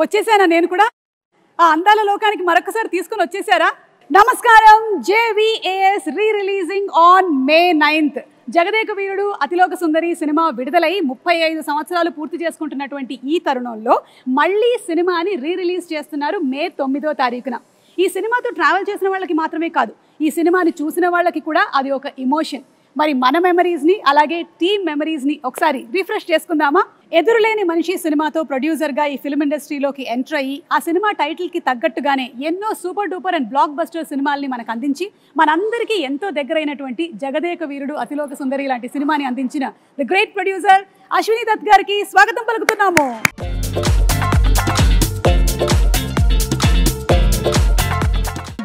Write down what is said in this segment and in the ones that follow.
వచ్చేసానా నేను కూడా? ఆ అందాల లోకానికి మరొకసారి తీసుకుని వచ్చేసారా? నమస్కారం. JVAS re-releasing on May 9th. Jagadeka Veerudu Athiloka Sundari cinema విడుదలై 35 సంవత్సరాలు పూర్తి చేసుకుంటున్నటువంటి ఈ తరుణంలో మళ్ళీ సినిమాని రీ-రిలీజ్ చేస్తున్నారు May 9వ తారీఖున. ఈ సినిమాతో ట్రావెల్ చేసిన వాళ్ళకి మాత్రమే కాదు, ఈ సినిమాని చూసిన వాళ్ళకి కూడా అది ఒక ఎమోషన్. మరి మన మెమరీస్ని అలాగే టీమ్ మెమరీస్ని ఒకసారి రిఫ్రెష్ చేసుకుందామా? ఎదురులేని మనిషి సినిమాతో ప్రొడ్యూసర్గా ఈ ఫిల్మ్ ఇండస్ట్రీలోకి ఎంటర్ అయ్యి ఆ సినిమా టైటిల్కి తగ్గట్టుగానే ఎన్నో super duper and blockbuster సినిమాల్ని మనకు అందించి మనందరికీ ఎంతో దగ్గరైనటువంటి జగదేక వీరుడు అతిలోక సుందరి లాంటి సినిమాని అందించిన the great producer Ashwini Dutt గారికి స్వాగతం పలుకుతున్నాము.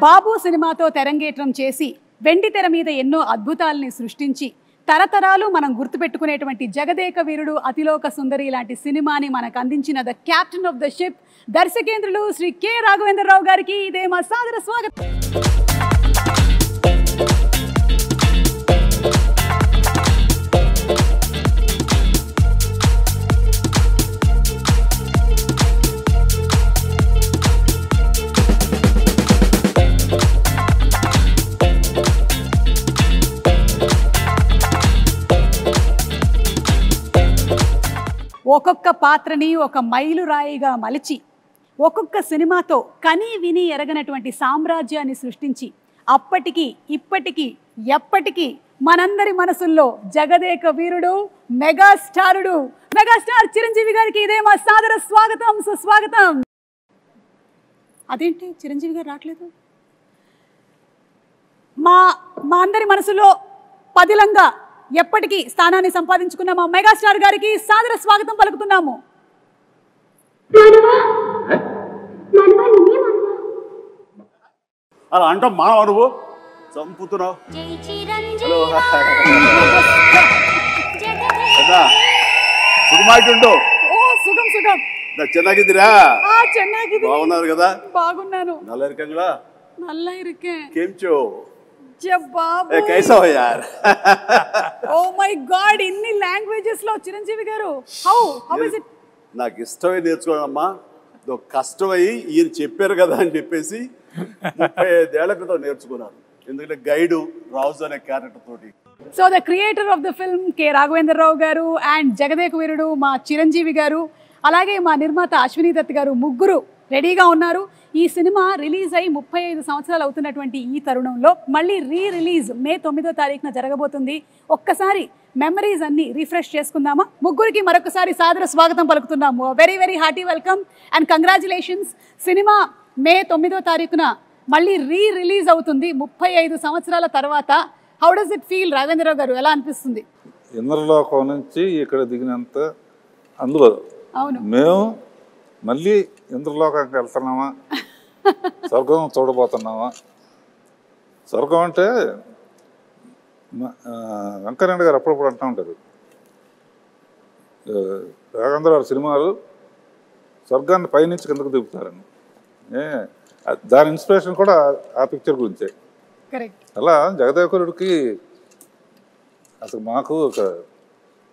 బాబు సినిమాతో తెరంగేట్రం చేసి వెండి తెర మీద ఎన్నో అద్భుతాలని సృష్టించి తరతరాలు మనం గుర్తుపెట్టుకునేటువంటి జగదేక వీరుడు అతిలోక సుందరి లాంటి సినిమాని మనకు అందించిన the captain of the ship దర్శకేంద్రులు శ్రీ కె రాఘవేంద్రరావు గారికి ఇదే మా సాదర స్వాగతం. ఒక్కొక్క పాత్రని ఒక మైలురాయిగా మలిచి ఒక్కొక్క సినిమాతో కని విని ఎరగనటువంటి సామ్రాజ్యాన్ని సృష్టించి అప్పటికి ఇప్పటికీ ఎప్పటికీ మనందరి మనసుల్లో జగదేక వీరుడు మెగాస్టార్ చిరంజీవి గారికి ఇదే మా సాదర స్వాగతం సుస్వాగతం. అదేంటి చిరంజీవి గారు రావట్లేదు? మా అందరి మనసులో పదిలంగా ఎప్పటికీ స్థానాన్ని సంపాదించుకున్న మా మెగాస్టార్ గారికి సాదర స్వాగతం పలుకుతున్నాము. అలా అంటాం మానవ నువ్వు చంపుతున్నావు. సుఖమాయిట్టుండు. సుఖం సుఖం. ಚೆನ್ನಾಗಿದ್ದೀರಾ? ಚೆನ್ನಾಗಿದ್ದೀನಿ. బాగున్నారు కదా? బాగున్నాను. నల్ల ఇరుకంగా నల్ల ఇరుకే కేంచో జబాబు कैसा हो यार? ఓ మై గాడ్, ఇన్ని లాంగ్వేజెస్ లో చిరంజీవి గారు హౌ ఇస్ ఇట్? నాకు ఇష్టమై నేర్చుకోవాలమ్మా. కష్టమై ఈయన చెప్పారు కదా అని చెప్పేసి 35 ఏళ్ల క్రితం నేర్చుకున్నాను. ఎందుకంటే గైడు రాజు అనే క్యారెక్టర్ తోటి. So the creator of the film K Raghavendra Rao గారు అండ్ జగదేక వీరుడు మా చిరంజీవి గారు అలాగే మా నిర్మాత అశ్విని దత్ గారు ముగ్గురు రెడీగా ఉన్నారు. ఈ సినిమా రిలీజ్ అయ్యి 35 సంవత్సరాలు అవుతున్నటువంటి ఈ తరుణంలో మళ్ళీ రీ-రిలీజ్ May 9వ తారీఖున జరగబోతుంది. ఒక్కసారి మెమరీస్ అన్ని రిఫ్రెష్ చేసుకుందామా? ముగ్గురికి మరొకసారి సాదర స్వాగతం పలుకుతున్నాము. Very very hearty welcome and congratulations. Cinema May 9వ తారీఖున మళ్ళీ రీ-రిలీజ్ అవుతుంది 35 సంవత్సరాల తర్వాత. How does it feel Raghavendra Rao గారు? ఎలా అనిపిస్తుంది? ఇంద్రలోకం నుంచి ఇక్కడ దిగినంత అందులో అవును, మేము మళ్ళీ ఇంద్రలోకానికి వెళ్తున్నామా, స్వర్గం చూడబోతున్నామా? స్వర్గం అంటే వెంకయ్యనాయుడు గారు అప్పుడప్పుడు అంటూ ఉంటారు, రాఘవేంద్రరావు సినిమాలు స్వర్గాన్ని పైనుంచి కిందకు దిగుతారని. దాని ఇన్స్పిరేషన్ కూడా ఆ పిక్చర్ గురించే. అలా జగదేకుడికి అసలు మాకు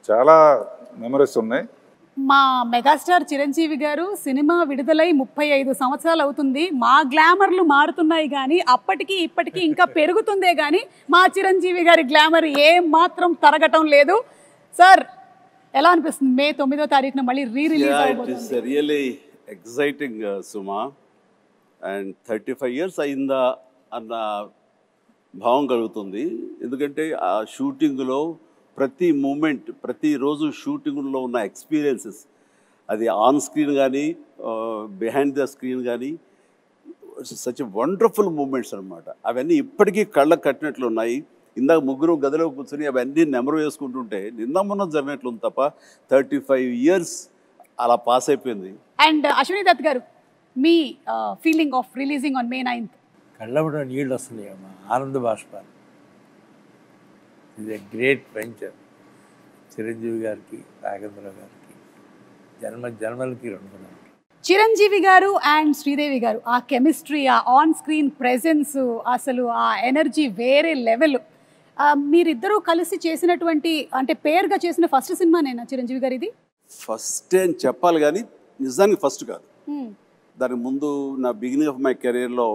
చాలా మెమరీస్ ఉన్నాయి. మా మెగాస్టార్ చిరంజీవి గారు సినిమా విడుదలై 35 సంవత్సరాలు అవుతుంది. మా గ్లామర్లు మారుతున్నాయి కానీ అప్పటికి ఇప్పటికీ ఇంకా పెరుగుతుందే కానీ మా చిరంజీవి గారి గ్లామర్ ఏం మాత్రం తరగటం లేదు. సార్ ఎలా అనిపిస్తుంది May 9వ తారీఖున మళ్ళీ రీ-రిలీజ్ అవుతుంది? It is really exciting Suma. And 35 years అయిందా అన్న భావం కలుగుతుంది. ఎందుకంటే ఆ షూటింగ్లో ప్రతి మూమెంట్, ప్రతిరోజు షూటింగ్లో ఉన్న ఎక్స్పీరియన్సెస్, అది ఆన్ స్క్రీన్ కానీ బిహైండ్ ద స్క్రీన్ కానీ సచ్ వండర్ఫుల్ మూమెంట్స్ అనమాట. అవన్నీ ఇప్పటికీ కళ్ళకు కట్టినట్లు ఉన్నాయి. ఇందాక ముగ్గురు గదిలో కూర్చొని అవన్నీ నెమరు వేసుకుంటుంటే నిన్న మొన్న జరిగినట్లు ఉంది తప్ప 35 years అలా పాస్ అయిపోయింది. అండ్ అశ్విని దత్ గారు, మీ feeling of releasing on May 9th? కళ్ళబడ నీళ్ళు వస్తున్నాయి అమ్మా, ఆనంద బాష్పాలు. ఇది గ్రేట్ వెంచర్. చిరంజీవి గారికి, రాఘవేంద్రరావు గారికి జన్మలకి రుణపడాలి. చిరంజీవి గారు అండ్ శ్రీదేవి గారు ఆ కెమిస్ట్రీ, ఆ ఆన్ స్క్రీన్ ప్రెజెన్స్, అసలు ఆ ఎనర్జీ వేరే లెవెల్. మీరిద్దరూ కలిసి చేసినటువంటి, అంటే పేరుగా చేసిన ఫస్ట్ సినిమానేనా చిరంజీవి గారు ఇది? ఫస్ట్ అని చెప్పాలి కానీ నిజానికి ఫస్ట్ కాదు. దానికి ముందు నా బిగినింగ్ ఆఫ్ మై కెరీర్లో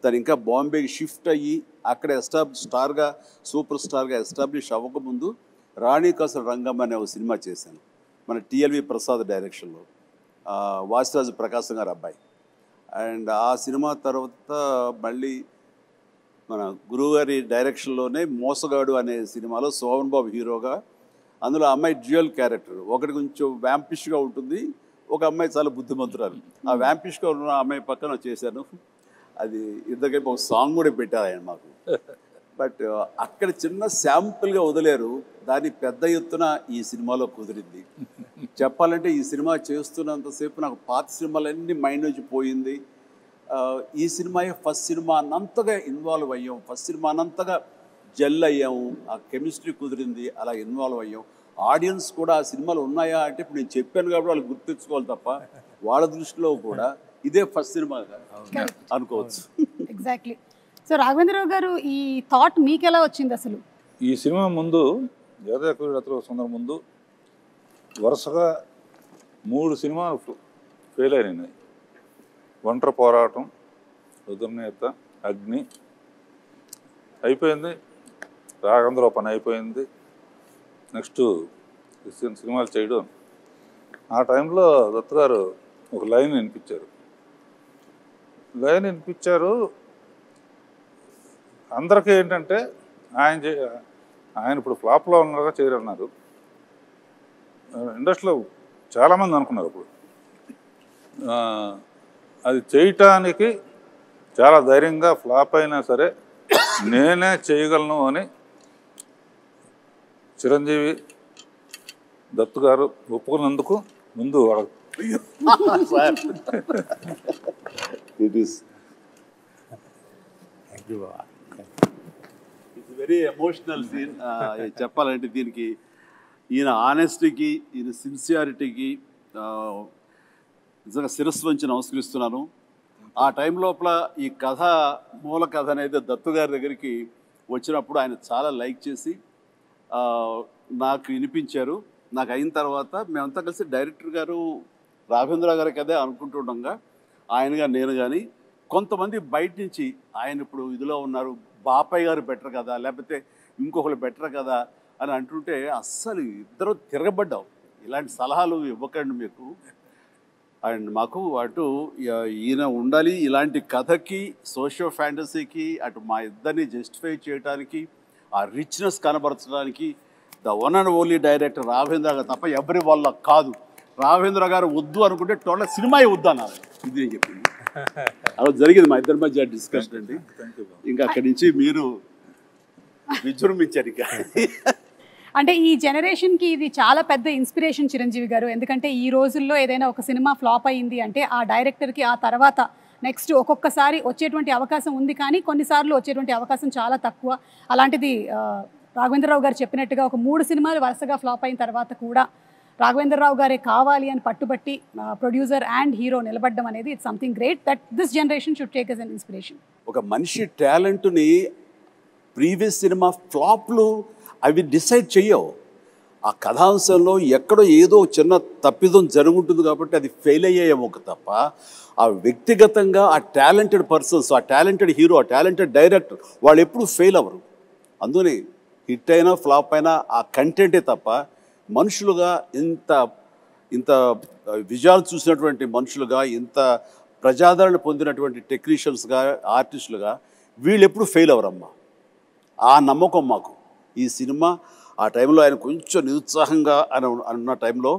తను ఇంకా బాంబేకి షిఫ్ట్ అయ్యి అక్కడ స్టార్గా సూపర్ స్టార్గా ఎస్టాబ్లిష్ అవ్వకముందు రాణి కసల రంగం అనే ఒక సినిమా చేశాను మన టిఎల్వి ప్రసాద్ డైరెక్షన్లో, వాసిరాజు ప్రకాశం గారి అబ్బాయి. అండ్ ఆ సినిమా తర్వాత మళ్ళీ మన గురువుగారి డైరెక్షన్లోనే మోసగాడు అనే సినిమాలో సోమన్ బాబు హీరోగా, అందులో అమ్మాయి డ్యూయల్ క్యారెక్టర్, ఒకటి కొంచెం వ్యాంపిష్గా ఉంటుంది, ఒక అమ్మాయి చాలా బుద్ధిమంతురాలు. ఆ వ్యాంపిష్గా ఉన్న అమ్మాయి పక్కన చేశాను. అది ఇద్దరికైపు ఒక సాంగ్ కూడా పెట్టారు ఆయన మాకు. బట్ అక్కడ చిన్న శాంపుల్గా వదిలేరు, దాన్ని పెద్ద ఎత్తున ఈ సినిమాలో కుదిరింది. చెప్పాలంటే ఈ సినిమా చేస్తున్నంతసేపు నాకు పాత సినిమాలన్నీ మైండ్ నుంచి పోయింది. ఈ సినిమాయే ఫస్ట్ సినిమా అన్నంతగా ఇన్వాల్వ్ అయ్యాం, ఫస్ట్ సినిమా అన్నంతగా జెల్ అయ్యాము, ఆ కెమిస్ట్రీ కుదిరింది, అలా ఇన్వాల్వ్ అయ్యాం. ఆడియన్స్ కూడా ఆ సినిమాలు ఉన్నాయా అంటే ఇప్పుడు నేను చెప్పాను కాబట్టి వాళ్ళు గుర్తించుకోవాలి తప్ప వాళ్ళ దృష్టిలో కూడా ఇదే ఫస్ట్ సినిమా అనుకోవచ్చు. ఎగ్జాక్ట్లీ. సో రాఘవేంద్రరావు గారు, ఈ థాట్ మీకు ఎలా వచ్చింది అసలు? ఈ సినిమా ముందు జగదేక సుందరం ముందు వరుసగా 3 సినిమాలు ఫెయిల్ అయినాయి. ఒంటరి పోరాటం, రుద్రనేత, అగ్ని అయిపోయింది, రాఘవేంద్రరావు పని అయిపోయింది. నెక్స్ట్ సినిమాలు చేయడం. ఆ టైంలో దత్ గారు ఒక లైన్ వినిపించారు. అందరికీ ఏంటంటే ఆయన ఇప్పుడు ఫ్లాప్లో ఉన్నారుగా చేయరన్నారు. ఇండస్ట్రీలో చాలామంది అనుకున్నారు అప్పుడు. అది చేయటానికి చాలా ధైర్యంగా ఫ్లాప్ అయినా సరే నేనే చేయగలను అని చిరంజీవి దత్తు గారు ఒప్పుకున్నందుకు ముందు ఇట్స్ వెరీ ఎమోషనల్ సీన్. చెప్పాలంటే దీనికి ఈయన ఆనెస్టీకి, ఈయన సిన్సియారిటీకి నిజంగా శిరస్సు వంచి నమస్కరిస్తున్నాను. ఆ టైం లోపల ఈ కథ, మూల కథ అనేది దత్తు గారి దగ్గరికి వచ్చినప్పుడు ఆయన చాలా లైక్ చేసి నాకు వినిపించారు. నాకు అయిన తర్వాత మేమంతా కలిసి డైరెక్టర్ గారు రాఘవేంద్రరావు గారికి అదే అనుకుంటుండగా ఆయనగా నేను కానీ కొంతమంది బయట నుంచి ఆయన ఇప్పుడు ఇదిలో ఉన్నారు, బాపయ్య గారు బెటర్ కదా, లేకపోతే ఇంకొకరు బెటర్ కదా అని అంటుంటే అస్సలు ఇద్దరు తిరగబడ్డాం. ఇలాంటి సలహాలు ఇవ్వకండి మీకు. అండ్ మాకు అటు ఈయన ఉండాలి, ఇలాంటి కథకి, సోషియో ఫ్యాంటసీకి, అటు మా ఇద్దరిని జస్టిఫై చేయడానికి, ఆ రిచ్నెస్ కనబరచడానికి the one and only director Raghavendra garu తప్ప ఎవరి వల్ల కాదు. రాఘవేంద్ర గారు వద్దు అనుకుంటే టోటల్ సినిమాయే వద్దు అన్నారు. ఇది నేను చెప్పింది. అలా జరిగింది మా ఇద్దరి మధ్య డిస్కషన్ అండి. ఇంకా అక్కడి నుంచి మీరు విజృంభించారు. ఇంకా అంటే ఈ జనరేషన్కి ఇది చాలా పెద్ద ఇన్స్పిరేషన్ చిరంజీవి గారు. ఎందుకంటే ఈ రోజుల్లో ఏదైనా ఒక సినిమా ఫ్లాప్ అయ్యింది అంటే ఆ డైరెక్టర్కి ఆ తర్వాత నెక్స్ట్ ఒక్కొక్కసారి వచ్చేటువంటి అవకాశం ఉంది, కానీ కొన్నిసార్లు వచ్చేటువంటి అవకాశం చాలా తక్కువ. అలాంటిది రాఘవేంద్రరావు గారు చెప్పినట్టుగా ఒక 3 సినిమాలు వరుసగా ఫ్లాప్ అయిన తర్వాత కూడా రాఘవేంద్రరావు గారే కావాలి అని పట్టుబట్టి ప్రొడ్యూసర్ అండ్ హీరో నిలబడడం అనేది it's something great that this generation should take as an inspiration. ఒక మనిషి టాలెంట్ని ప్రీవియస్ సినిమా ఫ్లాప్లు అవి డిసైడ్ చెయ్యవు. ఆ కథాంశంలో ఎక్కడో ఏదో చిన్న తప్పిదం జరుగుంటుంది కాబట్టి అది ఫెయిల్ అయ్యేమో తప్ప ఆ వ్యక్తిగతంగా ఆ టాలెంటెడ్ పర్సన్స్, ఆ టాలెంటెడ్ హీరో, ఆ టాలెంటెడ్ డైరెక్టర్ వాళ్ళు ఎప్పుడు ఫెయిల్ అవ్వరు. అందుకని హిట్ అయినా ఫ్లాప్ అయినా ఆ కంటెంటే తప్ప మనుషులుగా ఇంత విజయాలు చూసినటువంటి మనుషులుగా, ఇంత ప్రజాదరణ పొందినటువంటి టెక్నీషియన్స్గా, ఆర్టిస్టులుగా వీళ్ళు ఎప్పుడు ఫెయిల్ అవ్వరమ్మా. ఆ నమ్మకం మాకు. ఈ సినిమా ఆ టైంలో ఆయన కొంచెం నిరుత్సాహంగా అన్న టైంలో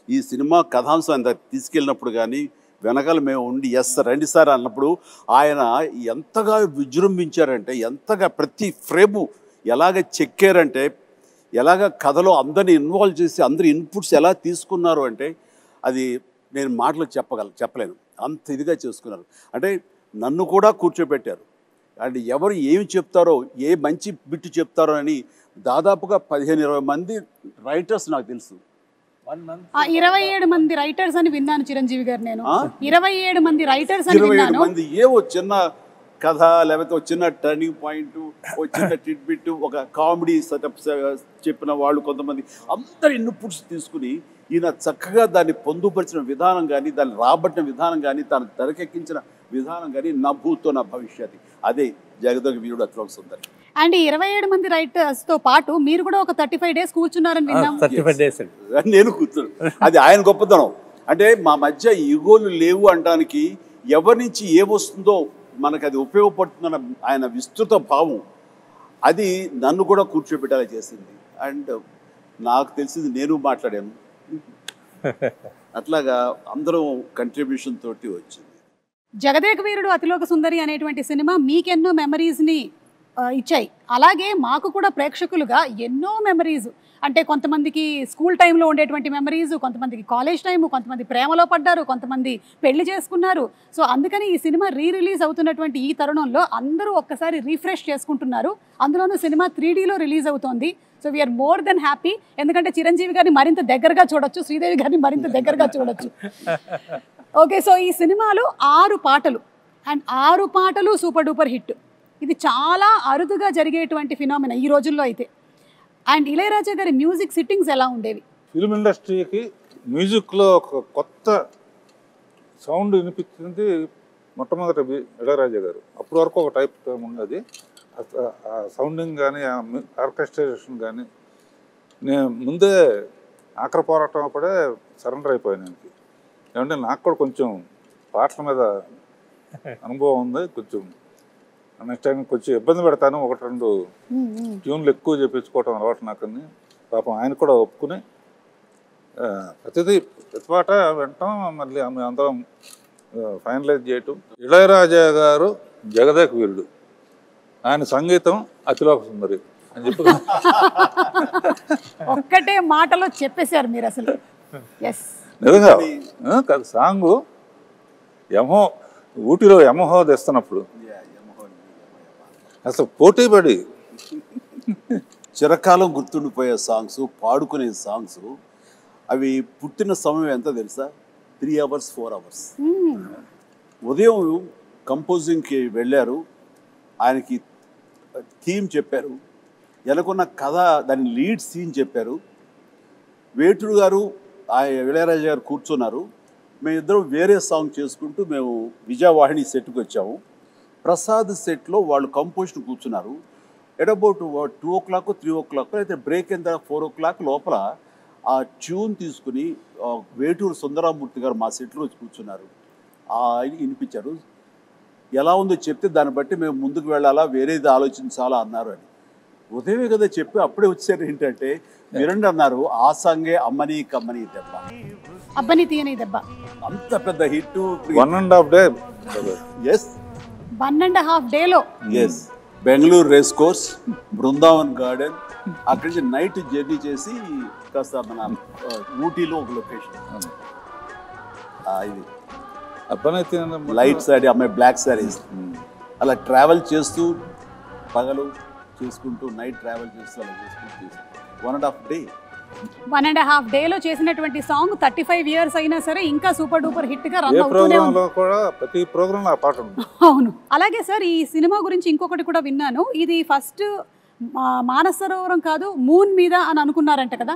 ఈ సినిమా కథాంశం ఆయన తీసుకెళ్ళినప్పుడు కానీ వెనకాల మేము ఉండి ఎస్ రండి సార్ అన్నప్పుడు ఆయన ఎంతగా విజృంభించారంటే, ఎంతగా ప్రతి ఫ్రేము ఎలాగ చెక్కారంటే, ఎలాగ కథలో అందరినీ ఇన్వాల్వ్ చేసి అందరి ఇన్పుట్స్ ఎలా తీసుకున్నారు అంటే అది నేను మాటలు చెప్పలేను. అంత ఇదిగా చేసుకున్నారు. అంటే నన్ను కూడా కూర్చోబెట్టారు. అండ్ ఎవరు ఏమి చెప్తారో, ఏ మంచి బిట్టు చెప్తారో అని దాదాపుగా 15-20 మంది రైటర్స్ నాకు తెలుసు. 27 మంది రైటర్స్ అని విన్నాను చిరంజీవి గారు. నేను 27 మంది రైటర్స్ అని విన్నాను. 27 మంది ఏవో చిన్న కథ, లేకపోతే ఒక చిన్న టర్నింగ్ పాయింట్, ఒక చిన్న టిట్ బిట్, ఒక కామెడీ సెటప్ చెప్పిన వాళ్ళు కొంతమంది, అందరు ఇన్పుట్స్ తీసుకుని ఈయన చక్కగా దాన్ని పొందుపరిచిన విధానం కానీ, దాన్ని రాబట్టిన విధానం కానీ, తను తెరకెక్కించిన విధానం కానీ నా భూతో నా భవిష్యత్తు. అదే జగదేక వీరుడు అతిలోక సుందరి. అండ్ 27 మంది రైటర్స్తో పాటు మీరు కూడా ఒక 35 days కూర్చున్నారని విన్నాం. 35 days అండి. నేను కూర్చున్నాను. అది ఆయన గొప్పతనం. అంటే మా మధ్య ఈగోలు లేవు అనడానికి, ఎవరి నుంచి ఏమొస్తుందో మనకు అది ఉపయోగపడుతుందన్న ఆయన విస్తృత భావం, అది నన్ను కూడా కూర్చోబెట్టేలా చేసింది. అండ్ నాకు తెలిసింది నేను మాట్లాడాను, అట్లాగా అందరం కంట్రిబ్యూషన్ తోటి వచ్చింది. జగదేక వీరుడు అతిలోక సుందరి అనేటువంటి సినిమా మీకెన్నో మెమరీస్ని ఇచ్చాయి. అలాగే మాకు కూడా ప్రేక్షకులుగా ఎన్నో మెమరీస్, అంటే కొంతమందికి స్కూల్ టైంలో ఉండేటువంటి మెమరీస్, కొంతమందికి కాలేజ్ టైము, కొంతమంది ప్రేమలో పడ్డారు, కొంతమంది పెళ్లి చేసుకున్నారు. సో అందుకని ఈ సినిమా రిలీజ్ అవుతున్నటువంటి ఈ తరుణంలో అందరూ ఒక్కసారి రీఫ్రెష్ చేసుకుంటున్నారు. అందులోనూ సినిమా 3Dలో రిలీజ్ అవుతోంది. So we're more than happy. ఎందుకంటే చిరంజీవి గారిని మరింత దగ్గరగా చూడొచ్చు, శ్రీదేవి గారిని మరింత దగ్గరగా చూడొచ్చు. ఓకే, సో ఈ సినిమాలో 6 పాటలు, అండ్ 6 పాటలు సూపర్ డూపర్ హిట్. ఇది చాలా అరుదుగా జరిగేటువంటి ఫినామినా ఈ రోజుల్లో అయితే. అండ్ ఇళయరాజా గారి మ్యూజిక్ సిట్టింగ్స్ ఎలా ఉండేవి? ఫిల్మ్ ఇండస్ట్రీకి మ్యూజిక్లో ఒక కొత్త సౌండ్ వినిపించింది మొట్టమొదటి ఇళయరాజా గారు. అప్పటి వరకు ఒక టైప్ ఉన్నది. ఆ సౌండింగ్ కానీ, ఆ ఆర్కెస్ట్రేషన్ కానీ, నేను ముందే ఆఖరి పోరాటం అప్పుడే సరెండర్ అయిపోయాను. ఏమంటే నాకు కూడా కొంచెం పాటల మీద అనుభవం ఉంది. కొంచెం నెక్స్ట్ టైం కొంచెం ఇబ్బంది పెడతాను, 1-2 ట్యూన్లు ఎక్కువ చేయించుకోవటం అలవాటు నాకని. పాపం ఆయన కూడా ఒప్పుకుని ప్రతి పాట వింటాం, మళ్ళీ అందరం ఫైనలైజ్ చేయటం. ఇళయరాజా గారు జగదేక వీరుడు, ఆయన సంగీతం అతిలోక సుందరి అని చెప్పి ఒక్కటే మాటలో చెప్పేశారు మీరు అసలు. నిజంగా కాదు, సాంగు యమహో, ఊటీలో యమహో తెస్తున్నప్పుడు అసలు పోటీ పడి చిరకాలం గుర్తుండిపోయే సాంగ్స్, పాడుకునే సాంగ్స్, అవి పుట్టిన సమయం ఎంత తెలుసా? 3 hours 4 hours. ఉదయం కంపోజింగ్కి వెళ్ళారు, ఆయనకి థీమ్ చెప్పారు, ఎలాగొన్న కథ దాని లీడ్ సీన్ చెప్పారు. వేటుడు గారు ఇళయరాజా గారు కూర్చున్నారు. మేమిద్దరం వేరే సాంగ్ చేసుకుంటూ మేము విజయవాహిని సెట్కి వచ్చాము. ప్రసాద్ సెట్లో వాళ్ళు కంపోజిషన్ కూర్చున్నారు. ఎట్ అబౌట్ 2 o'clock 3 o'clock అయితే బ్రేక్ అయిన తర్వాత 4 o'clock లోపల ఆ ట్యూన్ తీసుకుని వేటూరు సుందరామూర్తి గారు మా సెట్లో వచ్చి కూర్చున్నారు. ఆయన వినిపించారు. ఎలా ఉందో చెప్తే దాన్ని బట్టి మేము ముందుకు వెళ్ళాలా, వేరేది ఆలోచించాలా అన్నారు అని. ఉదయమే కదా చెప్పి అప్పుడే వచ్చారు. ఏంటంటే మీరండి అన్నారు, ఆ సాంగే అమ్మని కమ్మని దెబ్బ, అబ్బని తీయని దెబ్బ, అంత పెద్ద hit. 1.5 day. Yes, 1.5 days. Yes, Bengaluru race course, Brindavan garden, అక్కడి నుంచి నైట్ జర్నీ చేసి కాస్త మన ఊటీలో ఒక లొకేషన్. ఇది అబ్బాయి లైట్ సారీ, అమ్మాయి బ్లాక్ సారీస్, అలా ట్రావెల్ చేస్తూ పగలు చేసుకుంటూ నైట్ ట్రావెల్ చేస్తూ అలా చేసుకుంటూ 1.5 day. 1.5 days చేసినటువంటి సాంగ్ 35 years అయినా సరే ఇంకా సూపర్ డూపర్ హిట్ గా రన్ అవుతూనే ఉంది. కూడా ప్రతి ప్రోగ్రామ్ ఆ పాట ఉంది. అవును. అలాగే సార్, ఈ సినిమా గురించి ఇంకొకటి కూడా విన్నాను, ఇది ఫస్ట్ మానసరోవరం కాదు మూన్ మీద అని అనుకున్నారంట కదా?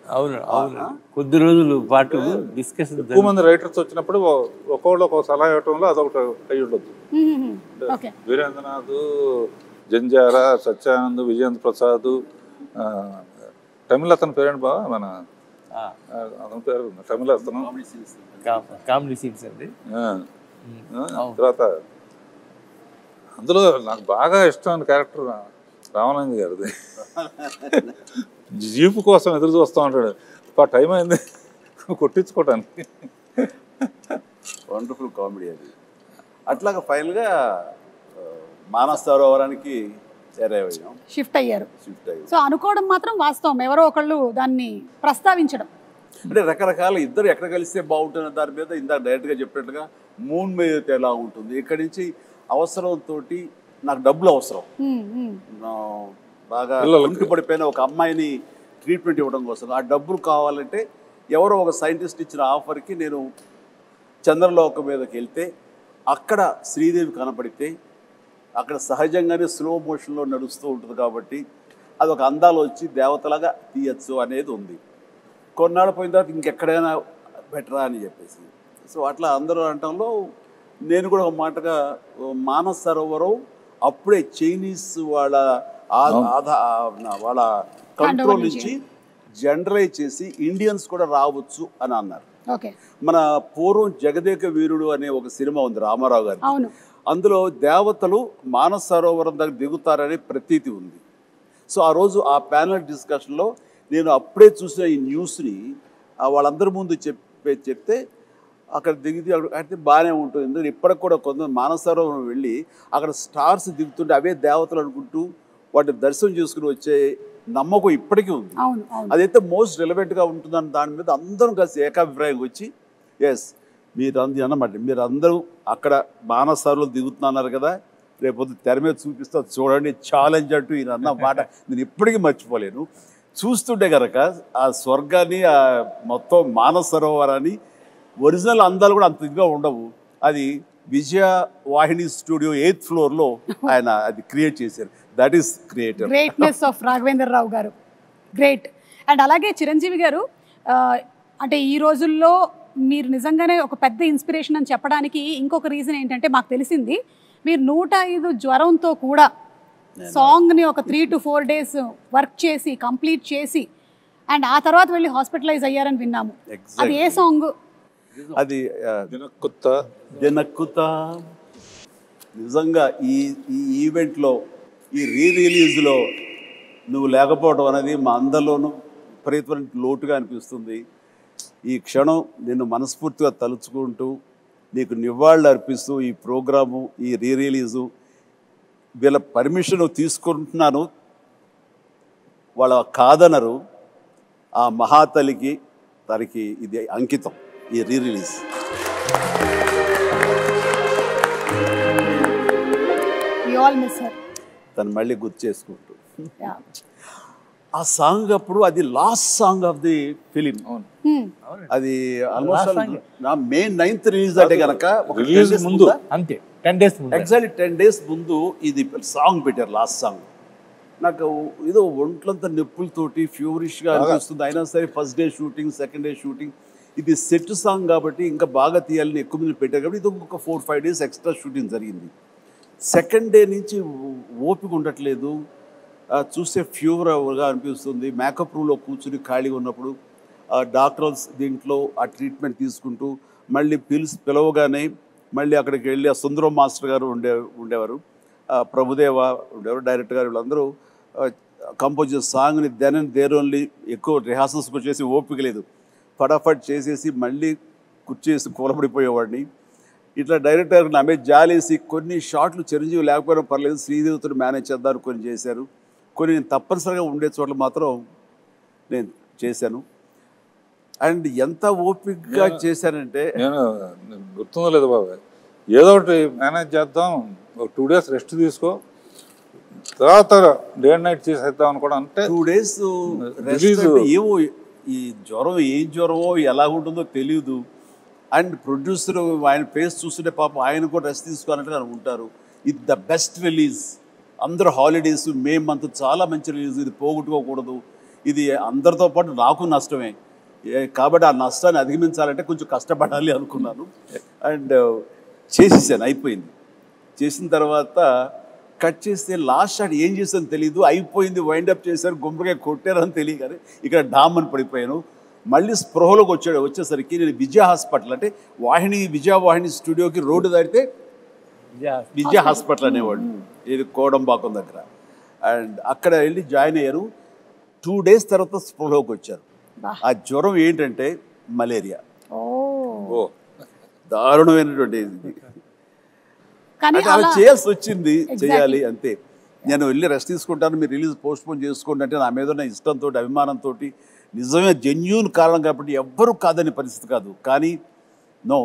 అవును అవును, కొద్ది రోజులు పాటు డిస్కషన్. ఎక్కువ మంది రైటర్స్ వచ్చినప్పుడు ఒక్కొక్కళ్ళు ఒక సలహా ఇవ్వటంలో అదొకటి అయి ఉండొచ్చు. వీరేంద్రనాథ్, జంజారా, సత్యానంద్, విజయేంద్ర ప్రసాద్, తమిళ అతని పేరేంటి బాగా, మన అతని పేరు తమిళ అతను, కామెడీ సీన్స్ అండి. తర్వాత అందులో నాకు బాగా ఇష్టమైన క్యారెక్టర్ రామానంద్ గారిది. జీపు కోసం ఎదురు చూస్తూ ఉంటాడు, టైం అయింది కొట్టించుకోవటానికి. వండర్ఫుల్ కామెడీ అది. అట్లాగా ఫైనల్గా మానసరోవరానికి షిఫ్ట్ అయ్యారు. సో అనుకోవడం మాత్రం వాస్తవం, ఎవరో ఒకళ్ళు దాన్ని ప్రస్తావించడం. అంటే రకరకాల ఇద్దరు ఎక్కడ కలిస్తే బాగుంటున్న దాని మీద ఇందాక డైరెక్ట్గా చెప్పినట్టుగా మూన్ మీద ఎలా ఉంటుంది, ఇక్కడి నుంచి అవసరంతో నాకు డబ్బులు అవసరం, బాగా ఒంటి పడిపోయిన ఒక అమ్మాయిని ట్రీట్మెంట్ ఇవ్వడం కోసం ఆ డబ్బులు కావాలంటే ఎవరో ఒక సైంటిస్ట్ ఇచ్చిన ఆఫర్కి నేను చంద్రలోకం మీదకి వెళ్తే అక్కడ శ్రీదేవి కనపడితే అక్కడ సహజంగానే స్లో మోషన్లో నడుస్తూ ఉంటుంది కాబట్టి అదొక అందాలు వచ్చి దేవతలాగా తీయచ్చు అనేది ఉంది. కొన్నాళ్ళు పోయిన తర్వాత ఇంకెక్కడైనా బెటరా అని చెప్పేసి. సో అట్లా అందరూ అనటంలో నేను కూడా ఒక మాటగా మానస సరోవరం అప్పుడే చైనీస్ వాళ్ళ వాళ్ళ కంట్రోల్ నుంచి జనరలైజ్ చేసి ఇండియన్స్ కూడా రావచ్చు అని అన్నారు. మన పూర్వం జగదేక వీరుడు అనే ఒక సినిమా ఉంది రామారావు గారి, అందులో దేవతలు మానస సరోవరం దగ్గర దిగుతారనే ప్రతీతి ఉంది. సో ఆ రోజు ఆ ప్యానల్ డిస్కషన్లో నేను అప్పుడే చూసిన ఈ న్యూస్ని వాళ్ళందరి ముందు చెప్తే అక్కడ దిగితే అయితే బాగానే ఉంటుంది. ఎందుకంటే ఇప్పటికి కూడా కొంతమంది మానస సరోవరం వెళ్ళి అక్కడ స్టార్స్ దిగుతుంటే అవే దేవతలు అనుకుంటూ వాటిని దర్శనం చేసుకుని వచ్చే నమ్మకం ఇప్పటికీ ఉంది. అదైతే మోస్ట్ రిలవెంట్గా ఉంటుందని దాని మీద అందరం కలిసి ఏకాభిప్రాయం వచ్చి ఎస్ మీరు అన్నమాట మీరు అందరూ అక్కడ మానస సరోవరం దిగుతున్నారు కదా, రేపొద్దు తెర మీద చూపిస్తా చూడండి ఛాలెంజ్ అంటూ ఈయన అన్న మాట నేను ఇప్పటికీ మర్చిపోలేను. చూస్తుంటే కనుక ఆ స్వర్గాన్ని ఆ మొత్తం మానస సరోవరాన్ని ఒరిజినల్ అందాలు కూడా అంత ఇదిగా ఉండవు. అది విజయ వాహిని స్టూడియో 8th ఫ్లోర్లో ఆయన అది క్రియేట్ చేశారు. That is greatness of Raghavendra Rao garu. Great. And అలాగే చిరంజీవి గారు అంటే ఈ రోజుల్లో మీరు నిజంగానే ఒక పెద్ద ఇన్స్పిరేషన్ అని చెప్పడానికి ఇంకొక రీజన్ ఏంటంటే మాకు తెలిసింది మీరు 105 జ్వరంతో కూడా సాంగ్ని ఒక 3 to 4 days వర్క్ చేసి కంప్లీట్ చేసి అండ్ ఆ తర్వాత వెళ్ళి హాస్పిటలైజ్ అయ్యారని విన్నాము. అది ఏ సాంగ్? అది దినక్కుత. నిజంగా ఈ ఈవెంట్లో ఈ రిలీజ్లో నువ్వు లేకపోవడం అనేది మా అందరిలోనూ విపరీతమైన లోటుగా అనిపిస్తుంది. ఈ క్షణం నిన్ను మనస్ఫూర్తిగా తలుచుకుంటూ నీకు నివాళులు అర్పిస్తూ ఈ ప్రోగ్రాము ఈ రిలీజు వీళ్ళ పర్మిషన్ తీసుకుంటున్నాను, వాళ్ళ కాదనరు. ఆ మహాతలికి తనకి ఇది అంకితం ఈ రిలీజ్. తను మళ్ళీ గుర్తు చేసుకుంటూ ఆ సాంగ్ అప్పుడు అది last song of the film. అది ఆల్మోస్ట్ May 9th రిలీజ్ అంటే కనుక ముందు అంతే 10 days ఎగ్జాక్ట్లీ 10 days ముందు ఇది సాంగ్ పెట్టారు. లాస్ట్ సాంగ్ నాకు ఏదో ఒంట్లంతా నొప్పులతోటి ఫ్యూరిష్గా అనిపిస్తుంది. అయినా సరే first day shooting, second day shooting, ఇది సెట్ సాంగ్ కాబట్టి ఇంకా బాగా తీయాలని ఎక్కువ మంది పెట్టారు కాబట్టి ఇది ఒక 4-5 days ఎక్స్ట్రా షూటింగ్ జరిగింది. సెకండ్ డే నుంచి ఓపిక ఉండట్లేదు, చూస్తే ఫ్యూవర్గా అనిపిస్తుంది. మేకప్ రూమ్లో కూర్చుని ఖాళీగా ఉన్నప్పుడు డాక్టర్స్ దీంట్లో ఆ ట్రీట్మెంట్ తీసుకుంటూ మళ్ళీ పిలవగానే మళ్ళీ అక్కడికి వెళ్ళి ఆ సుందరం మాస్టర్ గారు ఉండేవారు, ప్రభుదేవ ఉండేవారు, డైరెక్టర్ గారు, వీళ్ళందరూ కంపోజ్ చేసే సాంగ్ని దెన్ అండ్ దేర్ ఓన్లీ ఎక్కువ రిహార్సల్స్ చేసి ఓపిక లేదు, ఫటాఫట్ చేసేసి మళ్ళీ కుర్చేసి కూలబడిపోయేవాడిని. ఇట్లా డైరెక్టర్ నా మీద జాలేసి కొన్ని షాట్లు చిరంజీవి లేకపోయినా పర్లేదు శ్రీదేవితో మేనేజ్ చేద్దారు కొన్ని చేశారు, కొన్ని నేను తప్పనిసరిగా ఉండే చోట్ల మాత్రం నేను చేశాను. అండ్ ఎంత ఓపికగా చేశానంటే నేను గుర్తుందో లేదు బాబా, ఏదో ఒకటి మేనేజ్ చేద్దాం, ఒక 2 days రెస్ట్ తీసుకో, తర్వాత డే అండ్ నైట్ చేసేద్దాం అనుకోవడం. అంటే 2 days రెస్ట్ ఏమో ఈ జ్వరం ఏం జ్వరమో ఎలా ఉంటుందో తెలియదు. అండ్ ప్రొడ్యూసర్ ఆయన ఫేస్ చూస్తుంటే పాపం ఆయన కూడా రెస్ట్ తీసుకోవాలంటే అనుకుంటారు. ఇది ద బెస్ట్ రిలీజ్, అందరూ హాలిడేస్, మే మంత్ చాలా మంచి రిలీజ్, ఇది పోగొట్టుకోకూడదు, ఇది అందరితో పాటు నాకు నష్టమే కాబట్టి ఆ నష్టాన్ని అధిగమించాలంటే కొంచెం కష్టపడాలి అనుకున్నాను. అండ్ చేసేసాను, అయిపోయింది. చేసిన తర్వాత కట్ చేస్తే లాస్ట్ షాట్ ఏం చేశాను తెలీదు, అయిపోయింది, వైండప్ చేశారు, గుమ్మడికాయ కొట్టారని తెలియదు కానీ ఇక్కడ డామ్ అని పడిపోయాను. మళ్ళీ స్పృహలోకి వచ్చేసరికి నేను విజయ హాస్పిటల్ అంటే విజయ వాహిని స్టూడియోకి రోడ్డు దాటితే విజయ హాస్పిటల్ అనేవాడు, ఇది కోడంబాకం దగ్గర. అండ్ అక్కడ వెళ్ళి జాయిన్ అయ్యారు. 2 days తర్వాత స్పృహలోకి వచ్చారు. ఆ జ్వరం ఏంటంటే మలేరియా, దారుణమైనటువంటి అలా చేయాల్సి వచ్చింది, చేయాలి అంతే. నేను వెళ్ళి రెస్ట్ తీసుకుంటాను, మీరు రిలీజ్ పోస్ట్పోన్ చేసుకోండి అంటే నా మీద ఉన్న ఇష్టంతో అభిమానంతో, నిజమే జెన్యూన్ కారణం కాబట్టి ఎవ్వరూ కాదని పరిస్థితి కాదు. కానీ నో,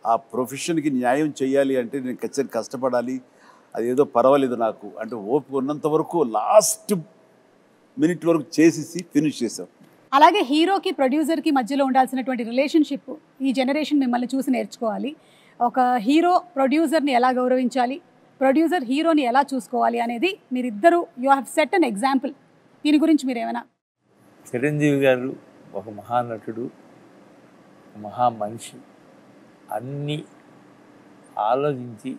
ఆ ప్రొఫెషన్కి న్యాయం చేయాలి అంటే నేను ఖచ్చితంగా కష్టపడాలి. అదేదో పర్వాలేదు నాకు అంటే ఓపిక ఉన్నంత వరకు లాస్ట్ మినిట్ వరకు చేసేసి ఫినిష్ చేశాం. అలాగే హీరోకి ప్రొడ్యూసర్కి మధ్యలో ఉండాల్సినటువంటి రిలేషన్షిప్ ఈ జనరేషన్ మిమ్మల్ని చూసి నేర్చుకోవాలి. ఒక హీరో ప్రొడ్యూసర్ని ఎలా గౌరవించాలి, ప్రొడ్యూసర్ హీరోని ఎలా చూసుకోవాలి అనేది మీరిద్దరూ you have set an example. దీని గురించి మీరు ఏమైనా? చిరంజీవి గారు ఒక మహానటుడు, మహా మనిషి అన్నీ ఆలోచించి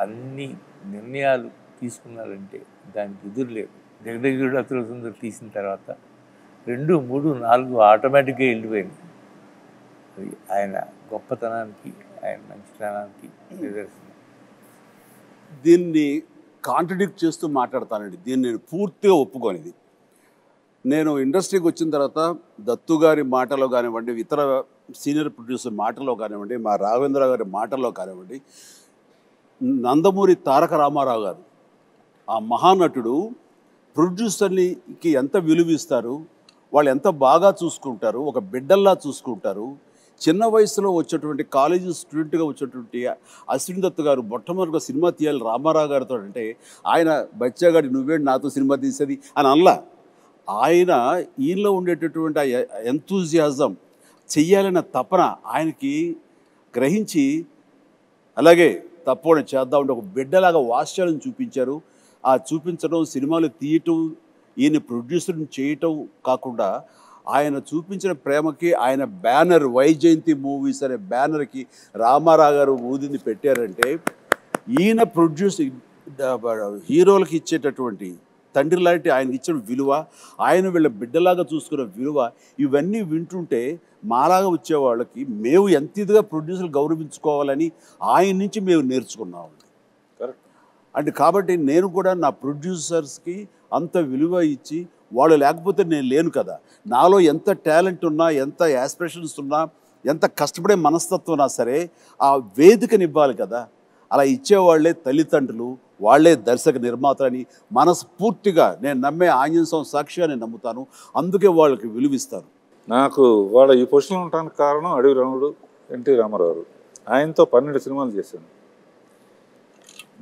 అన్ని నిర్ణయాలు తీసుకున్నారంటే దానికి ఎదురు లేదు. జగదేగుడు అతిలోక సుందరి తీసిన తర్వాత 2, 3, 4 ఆటోమేటిక్గా వెళ్ళిపోయింది. అది ఆయన గొప్పతనానికి, ఆయన మంచితనానికి నిదర్శనం. దీన్ని కాంట్రడిక్ట్ చేస్తూ మాట్లాడతానండి. దీన్ని నేను పూర్తిగా ఒప్పుకోనిది. నేను ఇండస్ట్రీకి వచ్చిన తర్వాత దత్తు గారి మాటలో కానివ్వండి, ఇతర సీనియర్ ప్రొడ్యూసర్ మాటలో కానివ్వండి, మా రాఘవేంద్ర గారి మాటల్లో కానివ్వండి, నందమూరి తారక రామారావు గారు ఆ మహానటుడు ప్రొడ్యూసర్కి ఎంత విలువ ఇస్తారు, వాళ్ళు ఎంత బాగా చూసుకుంటారు, ఒక బిడ్డల్లా చూసుకుంటారు. చిన్న వయసులో వచ్చేటువంటి కాలేజీ స్టూడెంట్గా వచ్చేటువంటి అశ్విన్ దత్ గారు మొట్టమొదటిగా సినిమా తీయాలి రామారావు గారితో అంటే ఆయన బచ్చాగాడి నువ్వేంటి నాతో సినిమా తీసేది అని అనలా. ఆయన ఈయనలో ఉండేటటువంటి ఆ ఎంతూజియాజం, చెయ్యాలన్న తపన ఆయనకి గ్రహించి అలాగే తప్పకుండా చేద్దామంటే ఒక బిడ్డలాగా వాత్సల్యం చూపించారు. ఆ చూపించడం, సినిమాలు తీయటం, ఈయన ప్రొడ్యూసర్ని చేయటం కాకుండా ఆయన చూపించిన ప్రేమకి ఆయన బ్యానర్ వైజయంతి మూవీస్ అనే బ్యానర్కి రామారావు గారు ఊదింది పెట్టారంటే ఈయన హీరోలకు ఇచ్చేటటువంటి తండ్రి లాంటి ఆయనకి ఇచ్చిన విలువ, ఆయన వీళ్ళ బిడ్డలాగా చూసుకున్న విలువ, ఇవన్నీ వింటుంటే మాలాగా వచ్చే వాళ్ళకి మేము ఎంత ఇదిగా ప్రొడ్యూసర్లు గౌరవించుకోవాలని ఆయన నుంచి మేము నేర్చుకున్నాం. అంటే కాబట్టి నేను కూడా నా ప్రొడ్యూసర్స్కి అంత విలువ ఇచ్చి, వాళ్ళు లేకపోతే నేను లేను కదా, నాలో ఎంత టాలెంట్ ఉన్నా, ఎంత యాస్పిరేషన్స్ ఉన్నా, ఎంత కష్టపడే మనస్తత్వం ఉన్నా సరే ఆ వేదికనివ్వాలి కదా. అలా ఇచ్చేవాళ్లే తల్లిదండ్రులు, వాళ్లే దర్శక నిర్మాతలని మనస్ఫూర్తిగా నేను నమ్మే ఆంజనేయ స్వామి సాక్షిగా నేను నమ్ముతాను. అందుకే వాళ్ళకి విలువిస్తాను. నాకు వాళ్ళ ఈ పొజిషన్లో ఉండడానికి కారణం అడవి రాముడు, ఎన్టీ రామారావు. ఆయనతో 12 సినిమాలు చేశాను.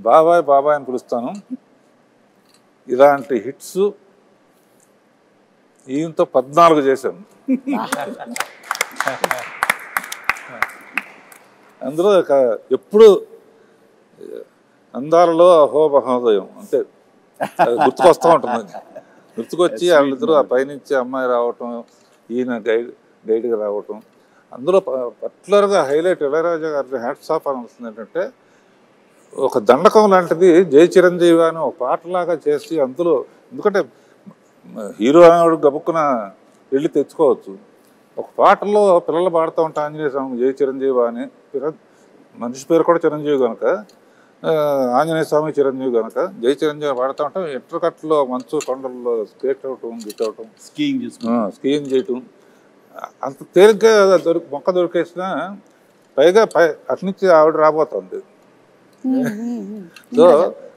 బాబాయ్ బాబాయ్ అని పిలుస్తాను. ఇలాంటి హిట్స్ ఈయనతో 14 చేశాను. అందులో ఎప్పుడు అందాలలో అహో మహోదయం అంటే గుర్తుకొస్తూ ఉంటుంది. గుర్తుకొచ్చి వాళ్ళిద్దరూ ఆ పైనుంచి అమ్మాయి రావటం, ఈయన గైడ్గా రావటం. అందులో పర్టికులర్గా హైలైట్ ఇళయరాజా గారి హ్యాట్స్ ఆఫ్ అని వస్తుంది ఏంటంటే, ఒక దండకం లాంటిది జై చిరంజీవి అని ఒక పాటలాగా చేసి అందులో, ఎందుకంటే హీరో అనేవాడు గబుక్కున వెళ్ళి తెచ్చుకోవచ్చు. ఒక పాటలో పిల్లలు పాడుతూ ఉంటా ఆంజనేయ స్వామి జై చిరంజీవి అని, మనిషి పేరు కూడా చిరంజీవి కనుక ఆంజనేయ స్వామి చిరంజీవి కనుక జై చిరంజీవి పాడుతూ ఉంటాం. ఇంటర్కట్లో మంచు కొండల్లో స్కేట్ అవటం, గిట్ అవటం, స్కీయింగ్ చేయటం అంత తేలిగ్గా మొక్క దొరికేసిన, పైగా అట్నుంచి ఆవిడ రాబోతుంది. సో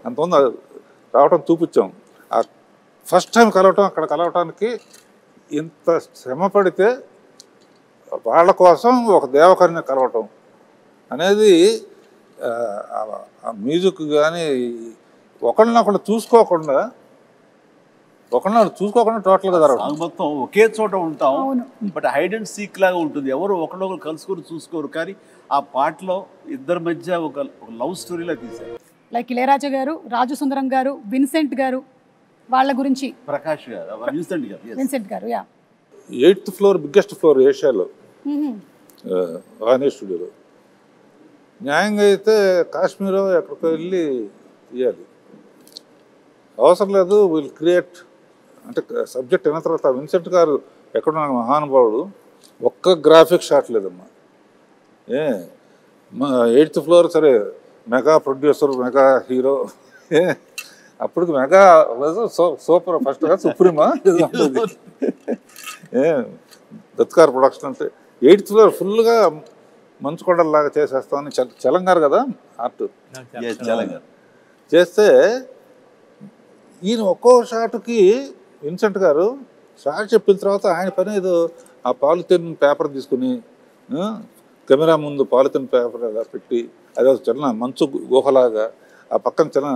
అంతమంది రావటం చూపించాం. ఆ ఫస్ట్ టైం కలవటం, అక్కడ కలవటానికి ఇంత శ్రమ పడితే వాళ్ళ కోసం ఒక దేవకరిని కలవటం అనేది మ్యూజిక్ కానీ ఒకళ్ళనొకళ్ళు చూసుకోకుండా టోటల్గా జరగదు. మొత్తం ఒకే చోట ఉంటాం, బట్ హైడ్ అండ్ సీక్ లాగా ఉంటుంది. ఎవరు ఒకళ్ళొకరు కలుసుకొని చూసుకోరు, కానీ ఆ పాటలో ఇద్దరి మధ్య ఒక లవ్ స్టోరీలా తీశారు. లైక్ ఇళయరాజా గారు, రాజు సుందరం గారు, విన్సెంట్ గారు, వాళ్ళ గురించి. ప్రకాష్ గారు, విన్సెంట్ గారు, 8th ఫ్లోర్ బిగ్గెస్ట్ ఫ్లోర్ ఏషియాలో వానే స్టూడియోలో. న్యాయంగా అయితే కాశ్మీరో ఎక్కడికో వెళ్ళి తీయాలి, అవసరం లేదు. విల్ క్రియేట్ అంటే సబ్జెక్ట్ అయిన తర్వాత విన్సెంట్ గారు ఎక్కడున్న మహానుభావుడు, ఒక్క గ్రాఫిక్ షాట్ లేదమ్మా. 8th ఫ్లోర్ సరే, మెగా ప్రొడ్యూసర్, మెగా హీరో. అప్పటికి మెగా సూపర్, ఫస్ట్ గా సుప్రీమా దత్కార్ ప్రొడక్షన్ అంటే 8th ఫ్లోర్ ఫుల్గా మంచు కొండలాగా చేసేస్తామని చలంగారు కదా ఆర్ట్ చేస్తే, ఈయన ఒక్కో షాట్కి విన్సెంట్ గారు షాట్ చెప్పిన తర్వాత ఆయన పని ఏదో ఆ పాలిథిన్ పేపర్ తీసుకుని కెమెరా ముందు పాలిథిన్ పేపర్ అలా పెట్టి, అదే చిన్న మంచు గుహలాగా ఆ పక్కన చిన్న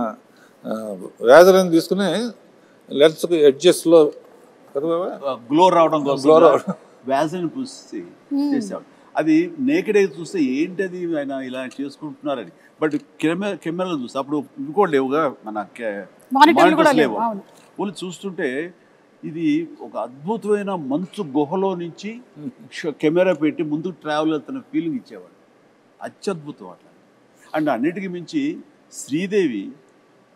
వ్యాజలను తీసుకుని లెన్స్కి ఎడ్జెస్లో గ్లో రావడం కోసం వ్యాజలను పూసి చేసేవాడు. అది నేకెడ్ అయితే చూస్తే ఏంటది ఆయన ఇలా చేసుకుంటున్నారని, బట్ కెమెరాలు చూస్తే అప్పుడు ఇంకోటి లేవుగా, మన మానిటర్స్ లేవు. వాళ్ళు చూస్తుంటే ఇది ఒక అద్భుతమైన మంచు గుహలో నుంచి కెమెరా పెట్టి ముందుకు ట్రావెల్ అవుతున్న ఫీలింగ్ ఇచ్చేవాడు. అత్యద్భుతం అట్లా. అండ్ అన్నిటికీ మించి శ్రీదేవి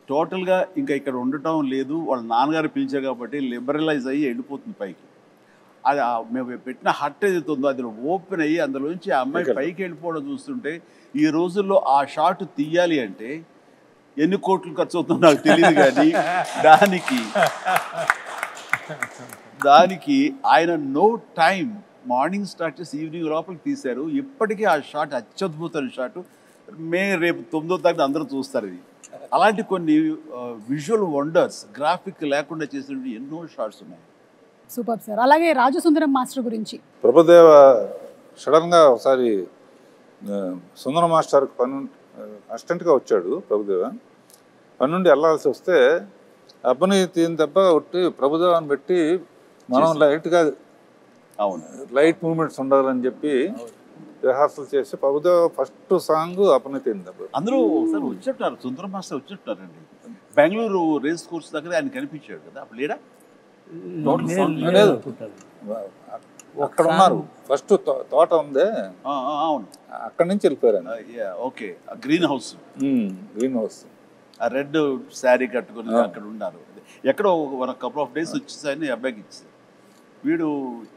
టోటల్గా ఇంకా ఇక్కడ ఉండటం లేదు, వాళ్ళ నాన్నగారు పిలిచారు కాబట్టి లిబరలైజ్ అయ్యి వెళ్ళిపోతుంది పైకి. అది మేము పెట్టిన హట్ ఏదైతే ఉందో అది ఓపెన్ అయ్యి అందులోంచి ఆ అమ్మాయి పైకి వెళ్ళిపోవడం చూస్తుంటే ఈ రోజుల్లో ఆ షాట్ తీయాలి అంటే ఎన్ని కోట్లు ఖర్చు అవుతుందో నాకు తెలియదు, కానీ దానికి ఆయన నో టైం మార్నింగ్ స్టార్ట్ చేసి ఈవినింగ్ లోపలికి తీశారు. ఇప్పటికీ ఆ షాట్ అత్యద్భుతమైన షాట్. రేపు 9వ తారీఖు అందరూ చూస్తారు. ఇది అలాంటి కొన్ని విజువల్ వండర్స్ గ్రాఫిక్ లేకుండా చేసిన ఎన్నో షాట్స్ ఉన్నాయి. Super sir. అలాగే రాజసుందరం మాస్టర్ గురించి ప్రభుదేవ సడన్గా ఒకసారి సుందరం మాస్టర్కి అసిస్టెంట్గా వచ్చాడు. ప్రభుదేవ పని నుండి వెళ్ళాల్సి వస్తే అబ్బని తీని తప్ప ఒట్టి ప్రభుదేవాన్ని పెట్టి మనం లైట్గా లైట్ మూమెంట్స్ ఉండాలని చెప్పి రిహార్సల్ చేసి ప్రభుదేవ ఫస్ట్ సాంగ్ అప్పని తీని తప్ప. అందరూ ఒకసారి వచ్చేట్టున్నారు, సుందరం మాస్టర్ వచ్చేట్టున్నారండి. బెంగళూరు రేస్ కోర్స్ దగ్గర ఆయన కనిపించాడు కదా, అప్పుడు లేడా? అక్కడ ఉన్నారు ఫస్ట్ తోట ఉంది, అవును, అక్కడి నుంచి వెళ్ళిపోయారు. ఓకే, గ్రీన్ హౌస్ ఆ రెడ్ శారీ కట్టుకుని అక్కడ ఉన్నారు. ఎక్కడో ఒక కపుల్ ఆఫ్ డేస్ వచ్చేసాయని అబ్బాయికి ఇచ్చేసారు. వీడు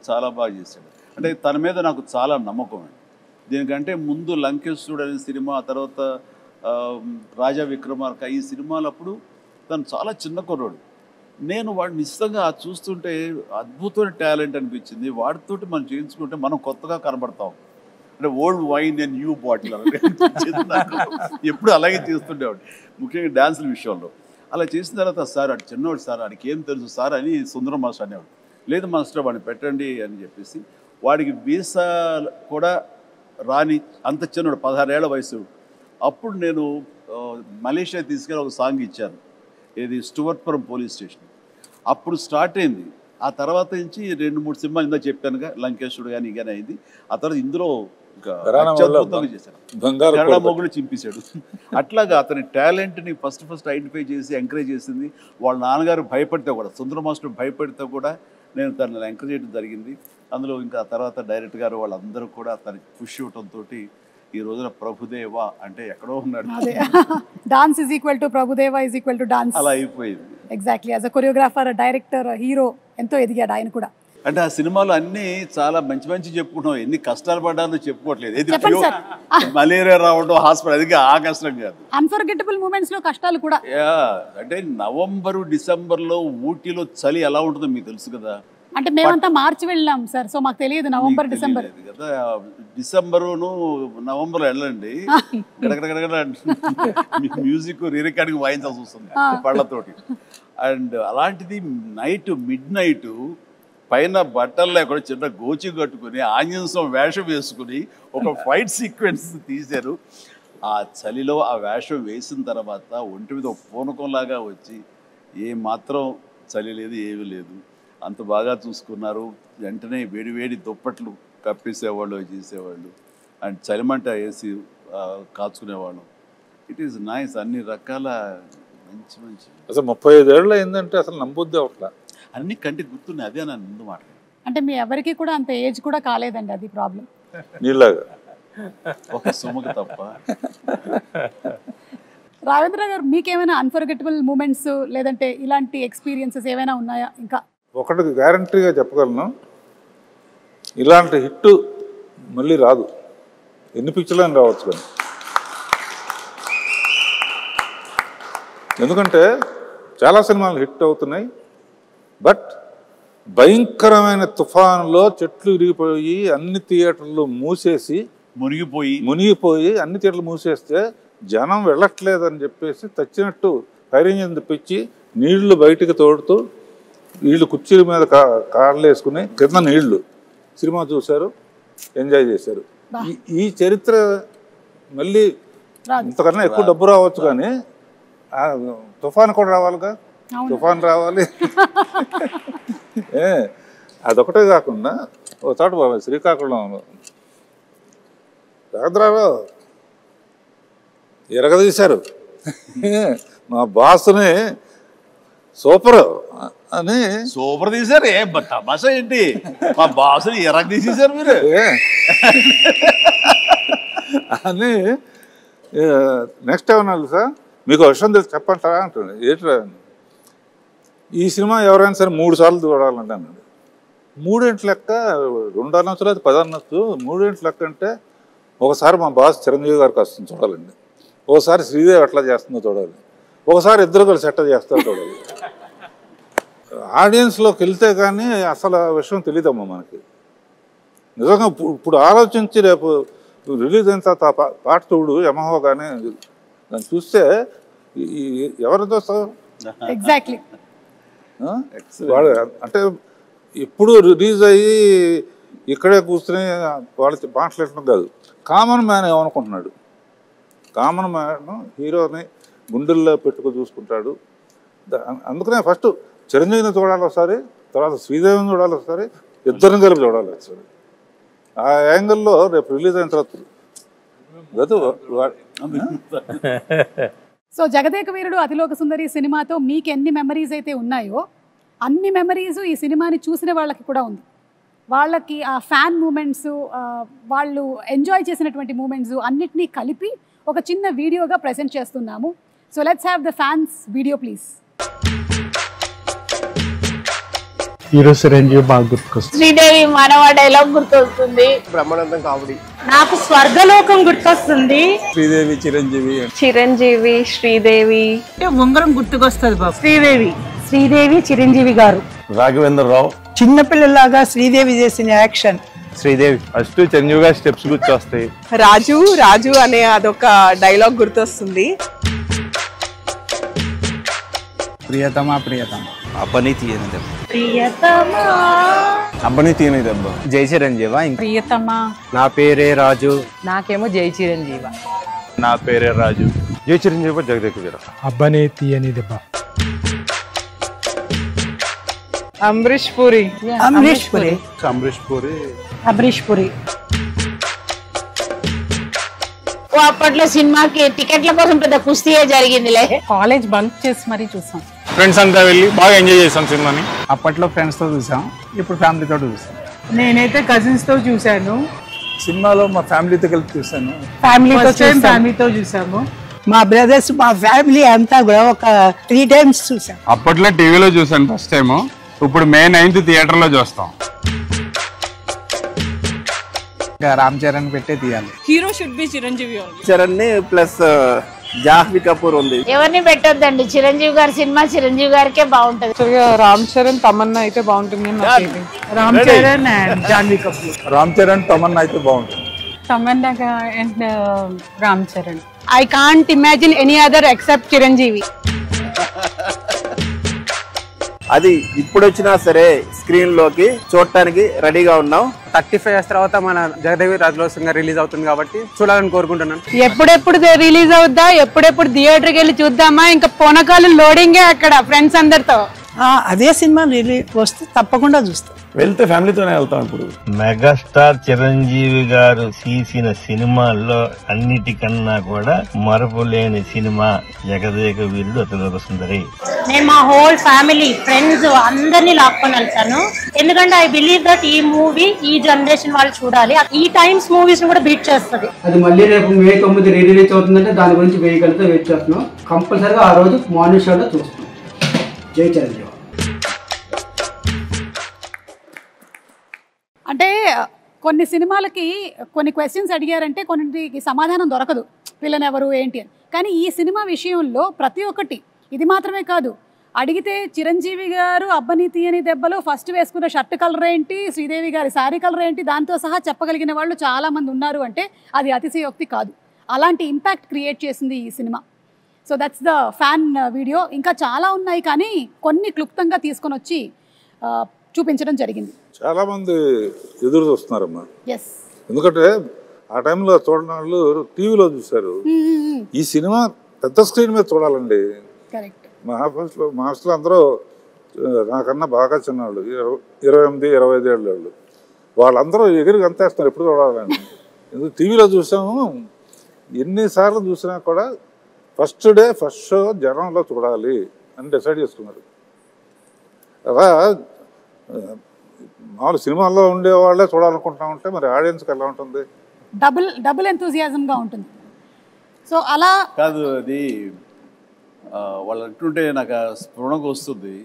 చాలా బాగా చేశాడు. అంటే తన మీద నాకు చాలా నమ్మకం అండి. దీనికంటే ముందు లంకేశ్వరుడు అనే సినిమా, ఆ తర్వాత రాజా విక్రమార్క, ఈ సినిమాలప్పుడు తను చాలా చిన్న కుర్రాడు. నేను వాడిని నిశ్చితంగా చూస్తుంటే అద్భుతమైన టాలెంట్ అనిపించింది. వాడితోటి మనం చేయించుకుంటే మనం కొత్తగా కనబడతాం. అంటే old wine and new bottle ఎప్పుడు అలాగే చేస్తుండేవాడు, ముఖ్యంగా డ్యాన్సుల విషయంలో. అలా చేసిన తర్వాత సార్ అటు చిన్నవాడు సార్, వాడికి ఏం తెలుసు సార్ అని సుందరం మాస్టర్ అనేవాడు. లేదు మాస్టర్ వాడిని పెట్టండి అని చెప్పేసి, వాడికి వీసా కూడా రాని అంత చిన్నవాడు, 16 ఏళ్ల వయసు. అప్పుడు నేను మలేషియా తీసుకెళ్ళి ఒక సాంగ్ ఇచ్చాను, ఇది స్టువర్ట్పురం పోలీస్ స్టేషన్. అప్పుడు స్టార్ట్ అయింది. ఆ తర్వాత నుంచి 2-3 సినిమాలు ఇందా చెప్పానుగా, లంకేశ్వరుడు కానీ కానీ అయింది. ఆ తర్వాత ఇందులో కన్నడ మొగుడు చింపేశాడు. అట్లాగా అతని టాలెంట్ని ఫస్ట్ ఐడెంటిఫై చేసి ఎంకరేజ్ చేసింది. వాళ్ళ నాన్నగారు భయపడితే కూడా, సుందర మాస్టర్ భయపడితే కూడా నేను తనని ఎంకరేజ్ చేయడం జరిగింది. అందులో ఇంకా తర్వాత డైరెక్టర్ గారు వాళ్ళందరూ కూడా తనకి పుష్ ఇవ్వడంతో ఈ రోజున ప్రభుదేవ అంటే ఎక్కడో ఉన్నాడు. Dance is equal to Prabhudeva is equal to dance అలా అయిపోయింది. Exactly. As a choreographer, director, hero ఎంతో ఎదిగాడు ఆయన కూడా. అంటే ఆ సినిమాలో అన్ని చాలా మంచి చెప్పుకుంటాం, ఎన్ని కష్టాలు పడ్డానో చెప్పుకోవట్లేదు. ఏది మలేరియా రావడం, హాస్పిటల్, అది ఆ కష్టం కాదు. అన్ఫర్గెటబుల్ మూమెంట్స్ లో కష్టాలు కూడా. అంటే నవంబరు డిసెంబర్లో ఊటీలో చలి ఎలా ఉంటుందో మీకు తెలుసు కదా. అంటే మేమంతా మార్చి వెళ్ళాం సార్, సో మాకు తెలియదు నవంబర్ డిసెంబర్ కదా. డిసెంబరును నవంబర్ వెళ్ళండి, మ్యూజిక్ రికార్డింగ్ వాయించాల్సి వస్తుంది పళ్ళతోటి. అండ్ అలాంటిది మిడ్ నైట్ పైన బట్టలు లేకుండా చిన్న గోచి కట్టుకుని ఆంజనేయం వేషం వేసుకుని ఒక ఫైట్ సీక్వెన్స్ తీశారు. ఆ చలిలో ఆ వేషం వేసిన తర్వాత ఒంటి మీద ఒక పూనకంలాగా వచ్చి ఏమాత్రం చలి లేదు, ఏమీ లేదు, అంత బాగా చూసుకున్నారు. వెంటనే వేడి దుప్పట్లు కప్పేసేవాళ్ళు, చేసేవాళ్ళు. అండ్ చలిమంట వేసి కాచుకునేవాళ్ళం. It is nice. అన్ని రకాల మంచి అసలు 35 ఏళ్ళు అయిందంటే అసలు నమ్మొద్దే అట్లా అన్ని కంటికి గుర్తున్నాయి. అదే నా ముందు మాట. అంటే మీ ఎవరికి కూడా అంత ఏజ్ కూడా కాలేదండి, అది ప్రాబ్లం. నీలాగా ఒక సుమకు తప్ప. రావేంద్ర గారు, మీకేమైనా అన్ఫర్గెటబుల్ మూమెంట్స్ లేదంటే ఇలాంటి ఎక్స్పీరియన్సెస్ ఏమైనా ఉన్నాయా? ఇంకా ఒకటి గ్యారంటీగా చెప్పగలను, ఇలాంటి హిట్ మళ్ళీ రాదు. ఎన్ని పిక్చర్లని రావచ్చు కానీ. ఎందుకంటే చాలా సినిమాలు హిట్ అవుతున్నాయి, బట్ భయంకరమైన తుఫానులో చెట్లు విరిగిపోయి అన్ని థియేటర్లు మూసేసి మునిగిపోయి అన్ని థియేటర్లు మూసేస్తే జనం వెళ్ళట్లేదని చెప్పేసి తెచ్చినట్టు ఫైర్ ఇంజిన్ తెప్పించి నీళ్లు బయటికి తోడుతూ వీళ్ళు కుర్చీల మీద కాళ్ళు వేసుకుని కింద నీళ్లు సినిమా చూశారు, ఎంజాయ్ చేశారు. ఈ చరిత్ర మళ్ళీ ఇంతకన్నా ఎక్కువ డబ్బు రావచ్చు, కానీ తుఫాను కూడా రావాలిగా. తుఫాన్ రావాలి. అదొకటే కాకుండా ఒక చోట శ్రీకాకుళంలో రాఘద్రాలో ఎరగదీశారు. మా బాసుని సూపర్ అని సూపర్ తీశారు. తమాషా ఏంటి, మా బాసుని ఎరగ తీసేశారు మీరు అని. నెక్స్ట్ ఏమన్నా సార్ మీకు విషయం తెలిసి చెప్పంటారా అంటుంది. ఏంటి ఈ సినిమా ఎవరైనా సరే 3 సార్లు చూడాలంటే అన్నాడు. 3 గంటల లెక్క 2 అనొచ్చు లేదా 10 అనొచ్చు. 3 గంటల లెక్క అంటే ఒకసారి మా బాస్ చిరంజీవి గారికి వస్తుంది చూడాలండి, ఒకసారి శ్రీదేవి ఎట్లా చేస్తుందో చూడాలి, ఒకసారి ఇద్దరు కలిసి ఎట్లా చేస్తారో చూడాలి. ఆడియన్స్లోకి వెళ్తే కానీ అసలు ఆ విషయం తెలియదమ్మా మనకి. నిజంగా ఇప్పుడు ఆలోచించి రేపు రిలీజ్ అయిన తర్వాత పాట చూడు యమహో కానీ దాన్ని చూస్తే ఎవరు చూస్తారు ఎగ్జాక్ట్లీ. వాడు అంటే ఇప్పుడు రిలీజ్ అయ్యి ఇక్కడే కూర్చుని వాళ్ళకి మాట్లాడటం కాదు, కామన్ మ్యాన్ ఏమనుకుంటున్నాడు, కామన్ మ్యాన్ హీరోని గుండెల్లో పెట్టుకు చూసుకుంటాడు. అందుకనే ఫస్ట్ చిరంజీవిని చూడాలి ఒకసారి, తర్వాత శ్రీదేవిని చూడాలి ఒకసారి, ఇద్దరిని కలిపి చూడాలి ఒకసారి. ఆ యాంగిల్లో రేపు రిలీజ్ అయిన తర్వాత సో జగదేక వీరుడు అతిలోక సుందరి సినిమాతో మీకు ఎన్ని మెమరీస్ అయితే ఉన్నాయో అన్ని మెమరీస్ ఈ సినిమాని చూసిన వాళ్ళకి కూడా ఉంది. వాళ్ళకి ఆ ఫ్యాన్ మూమెంట్స్, వాళ్ళు ఎంజాయ్ చేసినటువంటి మూమెంట్స్ అన్నిటినీ కలిపి ఒక చిన్న వీడియోగా ప్రెజెంట్ చేస్తున్నాము. So let's have the fans video please. Hero Chiranjeevi బాగా గుర్తుకొస్తుంది. శ్రీదేవి మానవ డైలాగ్ గుర్తొస్తుంది. బ్రహ్మానందం కామెడీ. నాకు స్వర్గలోకం గుర్తొస్తుంది. శ్రీదేవి చిరంజీవి. చిరంజీవి శ్రీదేవి ఉంగరం గుర్తుకొస్తుంది బాబు. శ్రీదేవి చిరంజీవి గారు. రాఘవేంద్రరావు. చిన్నపిల్లలాగా శ్రీదేవి చేసిన యాక్షన్. శ్రీదేవి ఫస్ట్ చిరంజీవి గారి స్టెప్స్ గుర్తొస్తాయి. రాజు రాజు అనే అదొక డైలాగ్ గుర్తొస్తుంది. ప్రియతమా ప్రియతమా అబ్బని తీయని దెబ్బ. ప్రియతమా అబ్బని తీయని దెబ్బ. జై చిరంజీవ. ప్రియతమా. నా పేరే రాజు. నాకేమో జై చిరంజీవ. నా పేరే రాజు. జై చిరంజీవ జగదేక వీర. అబ్బనే తీయని దెబ్బ. అమరీష్ పురి. అమరీష్ పురి. అమరీష్ పూరి. అమరీష్ పురి. అప్పట్లో సినిమాకి టికెట్ల కోసం పెద్ద కుస్తీయే జరిగిందిలే. కాలేజ్ బంక్ చేసి మరీ చూసాం. ఫ్రెండ్స్ అంతా వెళ్ళి బాగా ఎంజాయ్ చేసాం సినిమాని. అప్పట్లో ఫ్రెండ్స్ తో చూసాం, ఇప్పుడు ఫ్యామిలీతో చూసాం. నేనైతే కజిన్స్ తో చూసాను. సినిమాలో మా ఫ్యామిలీతో కలిపి చూసాను. ఫ్యామిలీతో చూసాము. మా బ్రదర్స్ మా ఫ్యామిలీ అంతా కూడా ఒక 3 times చూసాం. అప్పట్లో టీవీలో చూసాను ఫస్ట్ టైం, ఇప్పుడు May 9th థియేటర్ లో చూస్తాం. రామ్ చరణ్ పెట్టే తీయాలి. Hero should be Chiranjeevi. Charan plus Jahnavi Kapoor ఉంది. ఎవరిని పెట్టొద్దండి, చిరంజీవి గారి సినిమా చిరంజీవి గారికే బాగుంటది. రామ్ చరణ్ తమన్నా అయితే బాగుంటుంది. రామ్ చరణ్ అండ్ జాన్వీ కపూర్. రామ్ చరణ్ తమన్నా అయితే బాగుంటుంది. Tamannaah and Ram Charan. I can't imagine any other except Chiranjeevi. అది ఇప్పుడు వచ్చినా సరే స్క్రీన్ లోకి చూడటానికి రెడీగా ఉన్నాం. 35 years తర్వాత మన జగదేవి రాజులోసంగా రిలీజ్ అవుతుంది కాబట్టి చూడాలని కోరుకుంటున్నాను. ఎప్పుడెప్పుడు రిలీజ్ అవుద్దా, ఎప్పుడెప్పుడు థియేటర్కి వెళ్ళి చూద్దామా, ఇంకా పోనకాలు లోడింగే అక్కడ ఫ్రెండ్స్ అందరితో. అదే సినిమా రిలీజ్ వస్తే తప్పకుండా చూస్తాం. వెళ్తే ఫ్యామిలీతోనే వెళ్తాం. ఇప్పుడు మెగాస్టార్ చిరంజీవి గారు తీసిన సినిమాల్లో అన్నిటికన్నా కూడా మరపులేని సినిమా జగదేక వీరుడు అతిలోక సుందరి. నేను మా హోల్ ఫ్యామిలీ ఫ్రెండ్స్ అందరినీ లాక్కొని వెళ్తాను. ఎందుకంటే ఐ బిలీవ్ దట్ ఈ మూవీ ఈ జనరేషన్ వాళ్ళు చూడాలి. ఈ టైమ్స్ మూవీస్ కూడా బీట్ చేస్తుంది. అది మళ్ళీ రేపు May 9 రిలీజ్ అవుతుందంటే దాని గురించి వేయగలిగితే వెయిట్ చేస్తున్నాం. కంపల్సరీగా ఆ రోజు మార్నింగ్ షోలో చూస్తాం. జై చిరంజీవి. అంటే కొన్ని సినిమాలకి కొన్ని క్వశ్చన్స్ అడిగారంటే కొన్నింటికి సమాధానం దొరకదు, విలన్ ఎవరు ఏంటి అని. కానీ ఈ సినిమా విషయంలో ప్రతి ఒక్కటి, ఇది మాత్రమే కాదు, అడిగితే చిరంజీవి గారు అబ్బని తీయని దెబ్బలో ఫస్ట్ వేసుకున్న షర్ట్ కలర్ ఏంటి, శ్రీదేవి గారి శారీ కలర్ ఏంటి, దాంతో సహా చెప్పగలిగిన వాళ్ళు చాలామంది ఉన్నారు అంటే అది అతిశయోక్తి కాదు. అలాంటి ఇంపాక్ట్ క్రియేట్ చేసింది ఈ cinema. So that's the fan video. ఇంకా చాలా ఉన్నాయి కానీ కొన్ని క్లుప్తంగా తీసుకొని వచ్చి చూపించడం జరిగింది. చాలా మంది ఎదురు చూస్తున్నారమ్మా. ఎస్, ఎందుకంటే ఆ టైంలో చూడని వాళ్ళు టీవీలో చూశారు. ఈ సినిమా పెద్ద స్క్రీన్ మీద చూడాలండి. కరెక్ట్. మా హాస్టల్లో అందరూ నాకన్నా బాగా చిన్నవాళ్ళు, 28-25 ఏళ్ళ వాళ్ళు. వాళ్ళందరూ ఎగిరి గంతేస్తున్నారు ఎప్పుడు చూడాలని. ఎందుకు టీవీలో చూసాము, ఎన్నిసార్లు చూసినా కూడా ఫస్ట్ డే ఫస్ట్ షో జనంలో చూడాలి అని డిసైడ్ చేసుకున్నారు. అలా మామూలు సినిమాల్లో ఉండే వాళ్ళే చూడాలనుకుంటా ఉంటే మరి ఆడియన్స్కి ఎలా ఉంటుంది? డబుల్ ఎంతూజియాజంగా ఉంటుంది. సో అలా కాదు, అది వాళ్ళు అంటుంటే నాకు స్ఫురణకు వస్తుంది.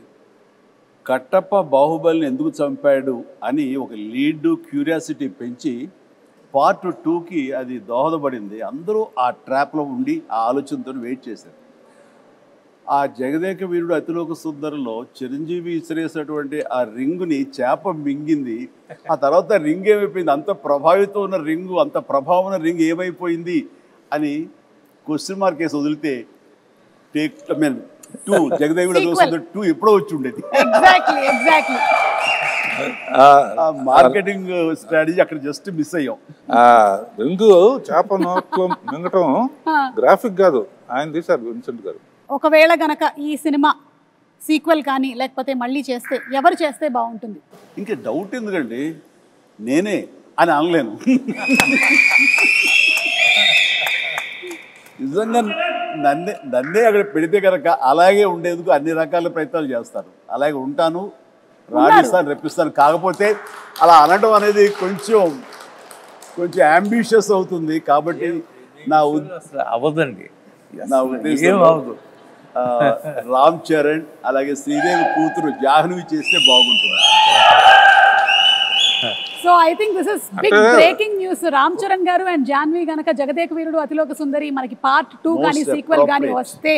కట్టప్ప బాహుబలిని ఎందుకు చంపాడు అని ఒక లీడ్ క్యూరియాసిటీ పెంచి పార్ట్ 2కి అది దోహదపడింది. అందరూ ఆ ట్రాప్లో ఉండి ఆ ఆలోచనతో వెయిట్ చేశారు. ఆ జగదేక వీరుడు అతిలోక సుందరిలో చిరంజీవి విసిరేసినటువంటి ఆ రింగుని చేప మింగింది. ఆ తర్వాత రింగ్ ఏమైపోయింది, అంత ప్రభావితం ఉన్న రింగు, అంత ప్రభావం ఉన్న రింగ్ ఏమైపోయింది అని క్వశ్చన్ మార్క్ వేసి వదిలితే take I mean 2 Jagadeka Veerudu 2 ఎప్పుడో వచ్చి ఉండేది. మార్కెటింగ్ స్ట్రాటజీ అక్కడ జస్ట్ మిస్ అయ్యాం. రింగు చేప నోట్లో మింగటం గ్రాఫిక్ కాదు, ఆయన తీశారు విన్సెంట్ గారు. ఒకవేళ గనక ఈ సినిమా సీక్వెల్ కానీ లేకపోతే మళ్ళీ చేస్తే ఎవరు చేస్తే బాగుంటుంది? ఇంకా డౌట్ ఎందుకండి, నేనే అని అనలేను. నిజంగా నన్నే అక్కడ పెడితే కనుక అలాగే ఉండేందుకు అన్ని రకాల ప్రయత్నాలు చేస్తాను. అలాగే ఉంటాను, రాణిస్తాను, రెప్పిస్తాను. కాకపోతే అలా అనడం అనేది కొంచెం అంబిషియస్ అవుతుంది. కాబట్టి నా అవదండి, నా ఉద్దేశం రామ్ చరణ్ అలాగే శ్రీదేవి కూతురు జాహ్నవి చేస్తే బాగుంటుంది. So I think this is big breaking news. Ram Charan గారు అండ్ జాహ్నవి గనక జగదేక వీరుడు అతిలోక సుందరి మనకి పార్ట్ 2 కానీ సీక్వెల్ కానీ వస్తే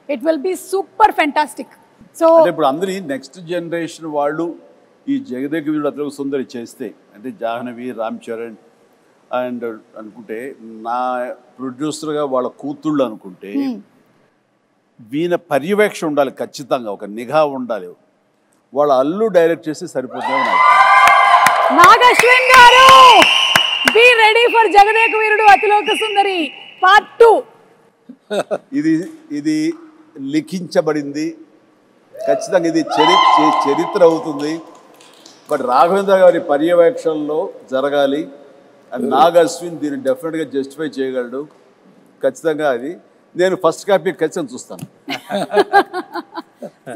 it will be super fantastic. So ఇప్పుడు అందరి నెక్స్ట్ జనరేషన్ వాళ్ళు ఈ జగదేక వీరుడు అతిలోక సుందరి చేస్తే, అంటే జాహ్నవి, రామ్ చరణ్ అండ్ అనుకుంటే నా ప్రొడ్యూసర్గా వాళ్ళ కూతుళ్ళు అనుకుంటే వీణ పర్యవేక్షణ ఉండాలి, ఖచ్చితంగా ఒక నిఘా ఉండాలి. వాళ్ళ అల్లు డైరెక్ట్ చేసి సరిపోతుంది. నాగశ్విన్ గారు, be ready for Jagadeka Veerudu Athiloka Sundari part 2. ఇది లిఖించబడింది, ఖచ్చితంగా ఇది చరిత్ర అవుతుంది. బట్ రాఘవేంద్ర గారి పర్యవేక్షణలో జరగాలి. అండ్ నాగ్ అశ్విన్ దీన్ని డెఫినెట్గా జస్టిఫై చేయగలడు. ఖచ్చితంగా అది నేను ఫస్ట్ కాపీ ఖచ్చితంగా చూస్తాను.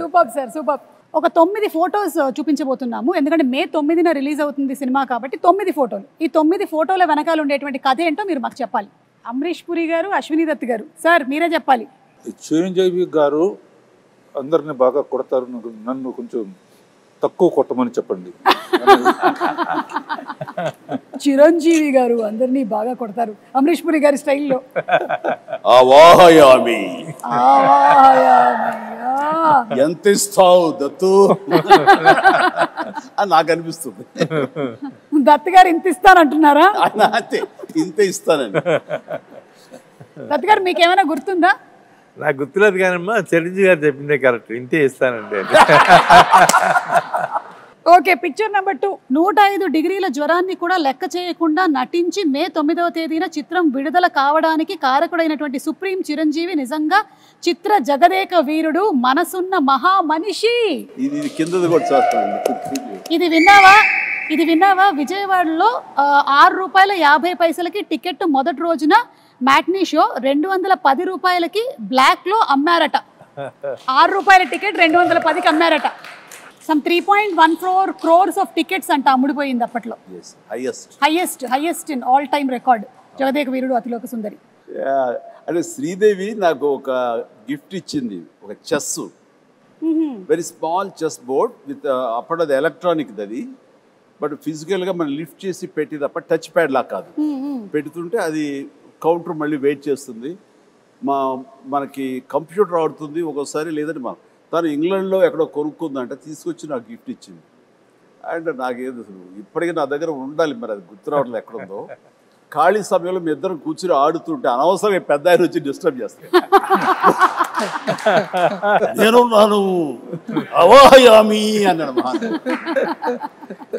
Super sir, super. ఒక 9 ఫోటోస్ చూపించబోతున్నాము. ఎందుకంటే మే 9న రిలీజ్ అవుతుంది సినిమా కాబట్టి 9 ఫోటోలు. ఈ 9 ఫోటోల వెనకాల ఉండేటువంటి కథ ఏంటో మీరు మాకు చెప్పాలి. అమరీష్ పురి గారు, అశ్విని దత్ గారు, సార్ మీరే చెప్పాలి. చిరంజీవి గారు అందరిని బాగా కొడతారు, నన్ను కొంచెం తక్కువ కొట్టమని చెప్పండి. చిరంజీవి గారు అందరినీ బాగా కొడతారు అమరీష్ పురి గారి స్టైల్లో. ఎంత ఇస్తావు దత్తు అని నాకు అనిపిస్తుంది. దత్ గారు ఇంత ఇస్తానంటున్నారా? ఇంత ఇస్తానండి. దత్ గారు మీకేమైనా గుర్తుందా? నాకు గుర్తులేదు కానమ్మా, చిరంజీవి గారు చెప్పిందే కరెక్ట్, ఇంతే ఇస్తానండి. Okay, picture number 2. 105 డిగ్రీల జ్వరాన్ని కూడా లెక్క చేయకుండా నటించి మే 9వ తేదీన చిత్రం విడుదల కావడానికి కారకుడైనటువంటి సుప్రీం చిరంజీవి నిజంగా చిత్ర జగదేక వీరుడు, మనసున్న మహా మనిషి. ఇది విన్నావా? విజయవాడలో ₹6.50 టికెట్ మొదటి రోజున మ్యాట్నీ షో 210 రూపాయలకి బ్లాక్ లో అమ్మారట. ₹6 టికెట్ 210కి అమ్మారట. సమ్ 3.14 crores ఆఫ్ టికెట్స్ అంట అమ్ముడిపోయింది అప్పట్లో. Highest in all time record Jagadeka Veerudu Athiloka Sundari. అంటే శ్రీదేవి నాకు ఒక గిఫ్ట్ ఇచ్చింది, ఒక chess, very small chess board with అప్పుడు అది ఎలక్ట్రానిక్ అది, బట్ ఫిజికల్గా మనం లిఫ్ట్ చేసి పెట్టి తప్ప టచ్ ప్యాడ్ లా కాదు. పెడుతుంటే అది కౌంటర్ మళ్ళీ వెయిట్ చేస్తుంది. మనకి కంప్యూటర్ ఆడుతుంది ఒక్కోసారి, లేదంటే తను ఇంగ్లాండ్లో ఎక్కడో కొనుక్కుందంటే తీసుకొచ్చి నాకు గిఫ్ట్ ఇచ్చింది. అండ్ నాకేది అసలు ఇప్పటికీ నా దగ్గర ఉండాలి, మరి అది గుర్తు రావట్లేదు ఎక్కడుందో. ఖాళీ సమయంలో మీ ఇద్దరం కూర్చుని ఆడుతుంటే అనవసరంగా పెద్ద ఆయన వచ్చి డిస్టర్బ్ చేస్తాను. నేనున్నాను అవాయామి అన్నాడు మహాన్.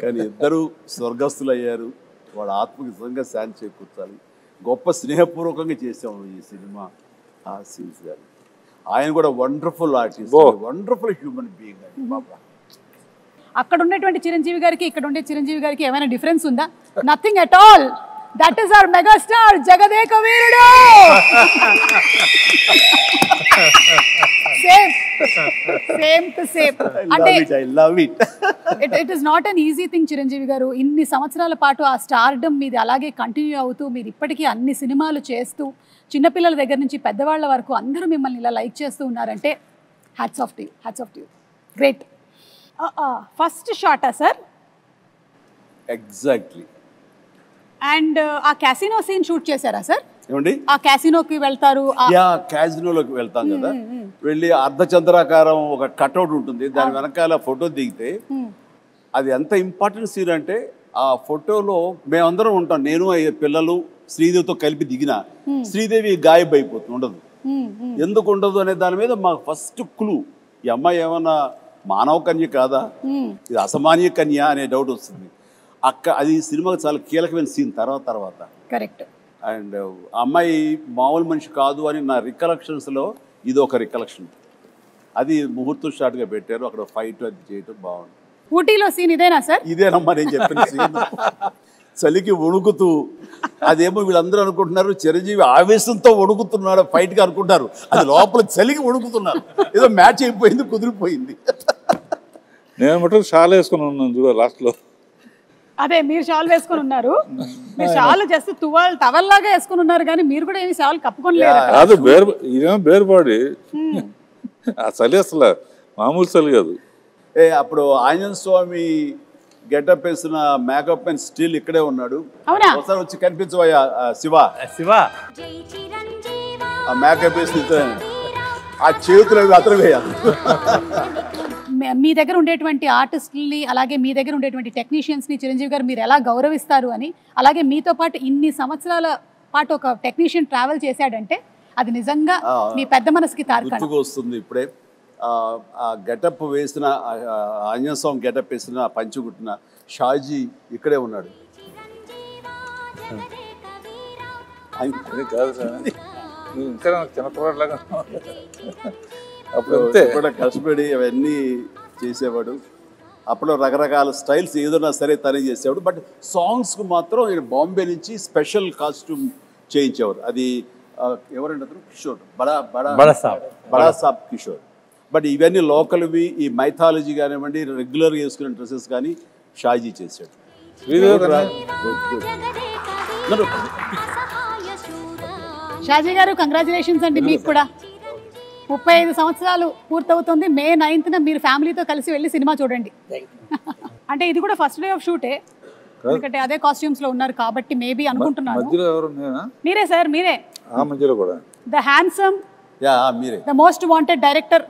కానీ ఇద్దరు స్వర్గస్థులు అయ్యారు. వాళ్ళ ఆత్మకి నిజంగా శాంతి చేకూర్చాలి. గొప్ప స్నేహపూర్వకంగా చేసాము ఈ సినిమా. ఆ సీన్స్ గారు, ఆయన కూడా wonderful artist, wonderful human being అండి బాబా. అక్కడ ఉన్నటువంటి చిరంజీవి గారికి ఇక్కడ ఉండే చిరంజీవి గారికి ఏమైనా డిఫరెన్స్ ఉందా? Nothing at all. That is our megastar Jagadeka Veerudu. Same to same. అంటే I love it. It is not an easy thing Chiranjeevi గారు. ఇన్ని సంవత్సరాల పాటు ఆ స్టార్డమ్ మీది అలాగే కంటిన్యూ అవుతూ మీరు ఇప్పటికీ అన్ని సినిమాలు చేస్తూ చిన్నపిల్లల దగ్గర నుంచి పెద్దవాళ్ళ వరకు అందరూ మిమ్మల్ని ఇలా లైక్ చేస్తూ ఉన్నారంటే hats off to you, hats off to you. Great. First షాటా సార్? ఎగ్జాక్ట్లీ. అండ్ ఆ క్యాసినో సీన్ షూట్ చేశారా సార్? ఏమండి? ఆ క్యాసినోకి వెళ్తారు, క్యాజినోలోకి వెళ్తాం కదా, వెళ్ళి అర్ధచంద్రాకారం ఒక కట్అవుట్ ఉంటుంది, దాని వెనకాల ఫోటో దిగితే అది ఎంత ఇంపార్టెంట్ సీన్ అంటే ఆ ఫోటోలో మేమందరం ఉంటాం, నేను పిల్లలు శ్రీదేవితో కలిపి దిగిన శ్రీదేవి గాయబ్ అయిపోతుంది, ఉండదు. ఎందుకు ఉండదు అనే దాని మీద మాకు ఫస్ట్ క్లూ, ఈ అమ్మాయి ఏమన్నా మానవ కన్య కాదా, ఇది అసామాన్య కన్య అనే డౌట్ వస్తుంది. అది సినిమాకి చాలా కీలకమైన సీన్ తర్వాత. కరెక్ట్. అండ్ అమ్మాయి మామూలు మనిషి కాదు అని నా రికలెక్షన్స్లో ఇది ఒక రికలెక్షన్. అది ముహూర్తం షాట్గా పెట్టారు, అక్కడ ఫైట్ అది చేయటం బాగుంది. ఊటీలో సీన్ ఇదేనా సార్? ఇదేనమ్మా నేను చెప్పిన సీన్. చలికి వణుకుతూ, అదేమో వీళ్ళందరూ అనుకుంటున్నారు చిరంజీవి ఆవేశంతో వణుకుతున్నాడు ఫైట్గా అనుకుంటారు, అది లోపల చలికి వణుకుతున్నారు. ఏదో మ్యాచ్ అయిపోయింది, కుదిరిపోయింది. నేను మటుకు షాల్ వేసుకుని ఉన్నాను చూడ లాస్ట్లో. అదే మీరు షాల్ వేసుకుని ఉన్నారు, మీరు షాల్ జస్ట్ టవల్ లాగా వేసుకుని ఉన్నారు, కానీ మీరు కూడా ఏమి షాల్ కప్పుకొని లేరు. అది ఇదేమో బేర్ బాడీ, ఆ చలి అసలు మామూలు చలి కాదు. అప్పుడు ఆంజనేయ స్వామి గెటప్ వేసిన మేకప్ అండ్ స్టిల్ ఇక్కడే ఉన్నాడు. ఒకసారి వచ్చి కనిపించవయ్యా శివ. ఆ మేకప్ వేసి ఆ చేతులు అతను వేయాలి. మీ దగ్గర ఉండేటువంటి ఆర్టిస్టుల్ని, అలాగే మీ దగ్గర ఉండేటువంటి టెక్నీషియన్స్ని చిరంజీవి గారు మీరు ఎలా గౌరవిస్తారు అని, అలాగే మీతో పాటు ఇన్ని సంవత్సరాల పాటు ఒక టెక్నీషియన్ ట్రావెల్ చేశాడంటే అది నిజంగా మీ పెద్ద మనసుకి తార్కాణం. గుర్తుకు వస్తుంది ఇప్పుడే ఆ గెటప్ వేసిన ఆంజనేయ స్వామి గెటప్ వేసిన పంచుకుట్టిన షాజీ ఇక్కడే ఉన్నాడు. కాదు సార్, ఇంకా చిన్నపిల్లలాగా అప్పుడు కూడా కష్టపడి అవన్నీ చేసేవాడు. అప్పుడు రకరకాల స్టైల్స్ ఏదైనా సరే తనే చేసేవాడు. బట్ సాంగ్స్కు మాత్రం ఈయన బాంబే నుంచి స్పెషల్ కాస్ట్యూమ్ చేయించేవారు. అది ఎవరంటే అతను కిషోర్, బడా సాబ్ కిషోర్. బట్ ఇవన్నీ లోకల్వి, ఈ మైథాలజీ కానివ్వండి, రెగ్యులర్గా వేసుకునే డ్రెస్సెస్ కానీ షాజీ చేశాడు. షాజీ గారు కంగ్రాచులేషన్స్ అండి మీకు కూడా. 35 సంవత్సరాలు పూర్తవుతుంది. May 9th మీరు ఫ్యామిలీతో కలిసి వెళ్ళి సినిమా చూడండి. అంటే ఇది కూడా ఫస్ట్ డే ఆఫ్ షూటే, ఎందుకంటే అదే కాస్ట్యూమ్స్ లో ఉన్నారు కాబట్టి మేబీ అనుకుంటున్నాను. మీరే సార్, మీరే the handsome, the most wanted director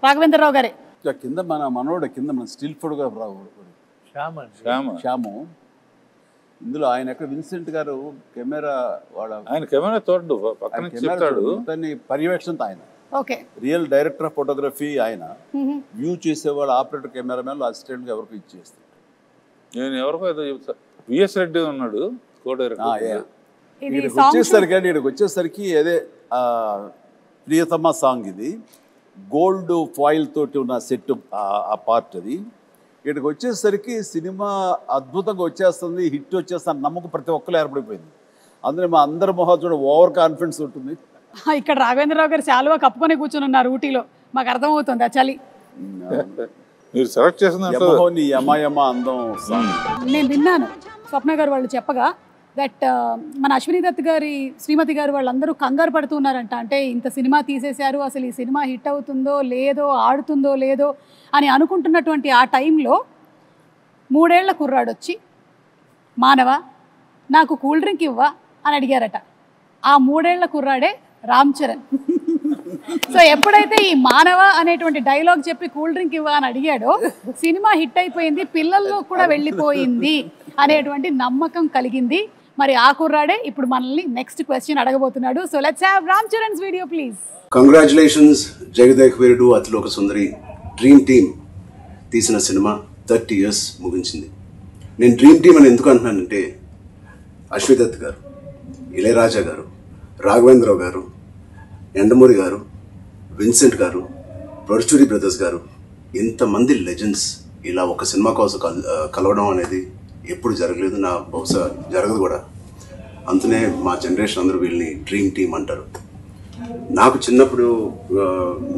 Raghavendra Rao గారే. కింద మన మనోడు, కింద మన స్టిల్ ఫోటోగ్రాఫర్ శ్యాము. ఇందులో ఆయన ఎక్కడ విన్సెంట్ గారు కెమెరా, ఆయన కెమెరా తోడు పక్కన చెప్తాడు, పర్యవేక్షణతో ఆయన okay real director of photography. ఆయన వ్యూ చేసేవాళ్ళు, ఆపరేటర్ కెమెరామెన్ అసిస్టెంట్ గా ఎవరికి ఇచ్చేస్తాడు. నేను ఎవరికో ఏదో చెప్తా, విఎస్ రెడ్డి ఉన్నాడు కో డైరెక్టర్. ఇక్కడికి వచ్చేసరికి అదే ప్రియతమ సాంగ్, ఇది గోల్డ్ ఫాయిల్ తోటి ఉన్న సెట్, ఆ పార్ట్ అది. ఇక్కడికి వచ్చేసరికి సినిమా అద్భుతంగా వచ్చేస్తుంది, హిట్ వచ్చేస్తుంది నమ్మకం ప్రతి ఒక్కరు ఏర్పడిపోయింది. అందులో మా అందరి మొహాలు ఓవర్ కాన్ఫిడెన్స్ ఉంటుంది. ఇక్కడ రాఘవేంద్రరావు గారు చాలా కప్పుకొని కూర్చొని ఉన్నారు ఊటీలో, మాకు అర్థమవుతుంది ఆ చలి. నేను విన్నాను స్వప్న గారు వాళ్ళు చెప్పగా దట్ మన అశ్విని దత్ గారి శ్రీమతి గారు వాళ్ళందరూ కంగారు పడుతున్నారంట. అంటే ఇంత సినిమా తీసేశారు, అసలు ఈ సినిమా హిట్ అవుతుందో లేదో, ఆడుతుందో లేదో అని అనుకుంటున్నటువంటి ఆ టైంలో 3 ఏళ్ల కుర్రాడు వచ్చి, మానవ నాకు కూల్ డ్రింక్ ఇవ్వా అని అడిగారట. ఆ 3 ఏళ్ల కుర్రాడే రామ్ చరణ్. సో ఎప్పుడైతే ఈ మానవ అనేటువంటి డైలాగ్ చెప్పి కూల్ డ్రింక్ ఇవ్వా అని అడిగాడో సినిమా హిట్ అయిపోయింది, పిల్లల్లో కూడా వెళ్ళిపోయింది అనేటువంటి నమ్మకం కలిగింది. మరి ఆ కుర్రాడే ఇప్పుడు మనల్ని నెక్స్ట్ క్వశ్చన్ అడగబోతున్నాడు. So let's have Ram Charan's video please. Congratulations Jagadeka Veerudu Athiloka Sundari dream team తీసిన సినిమా 30 years ముగించింది. నేను డ్రీమ్ టీమ్ అని ఎందుకు అంటున్నానంటే, అశ్విని దత్ గారు, ఇళయరాజా గారు, రాఘవేంద్రరావు గారు, ఎండమూరి గారు, విన్సెంట్ గారు, పరుచూరి బ్రదర్స్ గారు, ఇంతమంది లెజెండ్స్ ఇలా ఒక సినిమా కోసం కలవడం అనేది ఎప్పుడు జరగలేదు, నా బహుశా జరగదు కూడా. అందునే మా జనరేషన్ అందరూ వీళ్ళని డ్రీమ్ టీమ్ అంటారు. నాకు చిన్నప్పుడు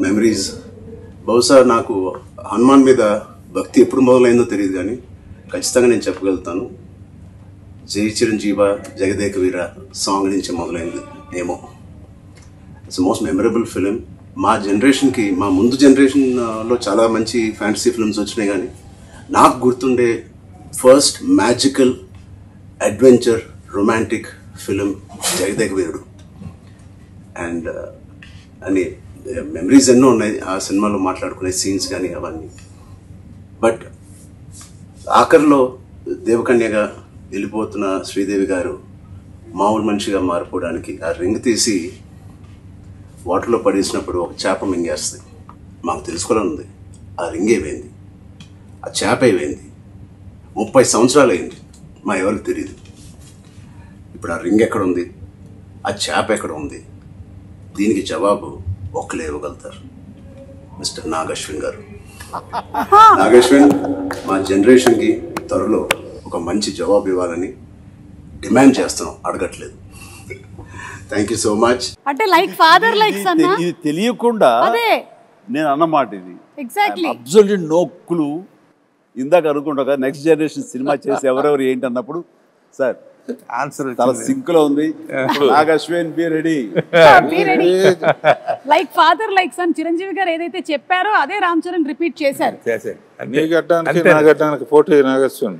మెమరీస్ బహుశా నాకు హనుమాన్ మీద భక్తి ఎప్పుడు మొదలైందో తెలియదు, కానీ ఖచ్చితంగా నేను చెప్పగలుగుతాను జై చిరంజీవ జగదేక వీర సాంగ్ నుంచి మొదలైంది ఏమో. It's most memorable film. మా జనరేషన్కి, మా ముందు జనరేషన్లో చాలా మంచి ఫ్యాంటసీ ఫిల్మ్స్ వచ్చినాయి, కానీ నాకు గుర్తుండే first magical adventure romantic film Jagadeka Veerudu. And అని మెమరీస్ ఎన్నో ఉన్నాయి ఆ సినిమాలో మాట్లాడుకునే సీన్స్ కానీ అవన్నీ. బట్ ఆఖరిలో దేవకన్యగా వెళ్ళిపోతున్న శ్రీదేవి గారు మామూలు మనిషిగా మారిపోవడానికి ఆ రింగ్ తీసి వాటర్లో పడేసినప్పుడు ఒక చేప మింగేస్తుంది. మాకు తెలుసుకోవాలని ఉంది ఆ రింగ్ ఏమైంది, ఆ చేప ఏమైంది. 30 సంవత్సరాలు అయింది, మా ఎవరికి తెలియదు. ఇప్పుడు ఆ రింగ్ ఎక్కడ ఉంది, ఆ చేప ఎక్కడ ఉంది, దీనికి జవాబు ఒక్కలే ఇవ్వగలుగుతారు, మిస్టర్ నాగశ్విన్ గారు. నాగశ్విన్ మా జనరేషన్కి త్వరలో ఒక మంచి జవాబు ఇవ్వాలని డిమాండ్ చేస్తున్నాం, అడగట్లేదు. Thank you so much. అంటే లైక్ ఫాదర్ లైక్ సన్. ఇది తెలియకుండా అదే నేను అన్నమాట ఇది. Exactly absolute no clue. ఇందాక అనుకుంటా నెక్స్ట్ జనరేషన్ సినిమా చేసి ఎవరెవరు ఏంటి అన్నప్పుడు సార్ ఆన్సర్ చాలా సింక్ లో ఉంది. Nag Ashwin be ready. Like father like son Chiranjeevi గారు ఏదైతే చెప్పారో అదే రామ్ చరణ్ రిపీట్ చేశారు. నీ గడ్డానికి నా గడ్డానికి పోటీ నాగశ్విన్.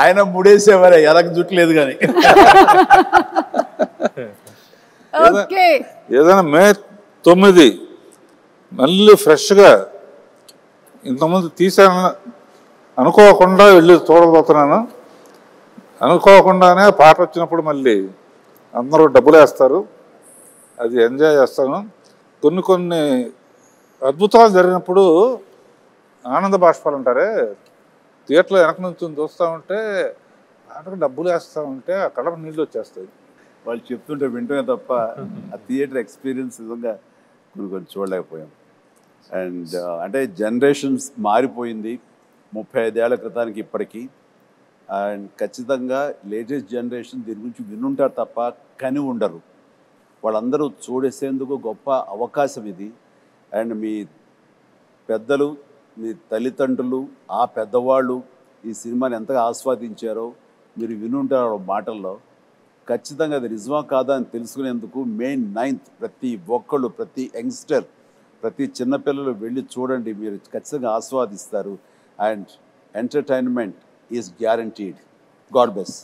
ఆయన ముడేసేవారే, ఎలాగ జుట్లేదు కానీ. ఏదైనా మే 9 మళ్ళీ ఫ్రెష్గా ఇంతకుముందు తీసాను అనుకోకుండా వెళ్ళి చూడబోతున్నాను. అనుకోకుండానే పాట వచ్చినప్పుడు మళ్ళీ అందరూ డబ్బులు వేస్తారు, అది ఎంజాయ్ చేస్తాను. కొన్ని అద్భుతాలు జరిగినప్పుడు ఆనంద బాష్పాలు అంటారే, థియేటర్లో వెనక నుంచి చూస్తూ ఉంటే ఆటకు డబ్బులు వేస్తూ ఉంటే ఆ కళ్ళకు నీళ్ళు వచ్చేస్తాయి. వాళ్ళు చెప్తుంటే వింటమే తప్ప ఆ థియేటర్ ఎక్స్పీరియన్స్ నిజంగా కొన్ని చూడలేకపోయాం. అండ్ అంటే జనరేషన్స్ మారిపోయింది 35 ఏళ్ల క్రితానికి ఇప్పటికీ. అండ్ ఖచ్చితంగా లేటెస్ట్ జనరేషన్ దీని గురించి వినుంటారు తప్ప కని ఉండరు. వాళ్ళందరూ చూడేసేందుకు గొప్ప అవకాశం ఇది. అండ్ మీ పెద్దలు, మీ తల్లిదండ్రులు, ఆ పెద్దవాళ్ళు ఈ సినిమాని ఎంతగా ఆస్వాదించారో మీరు వినుంటారు మాటల్లో. ఖచ్చితంగా అది నిజమా కాదా అని తెలుసుకునేందుకు May 9th ప్రతి ఒక్కళ్ళు, ప్రతి యంగ్స్టర్, ప్రతి చిన్నపిల్లలు వెళ్ళి చూడండి, మీరు ఖచ్చితంగా ఆస్వాదిస్తారు. And entertainment is guaranteed. God bless.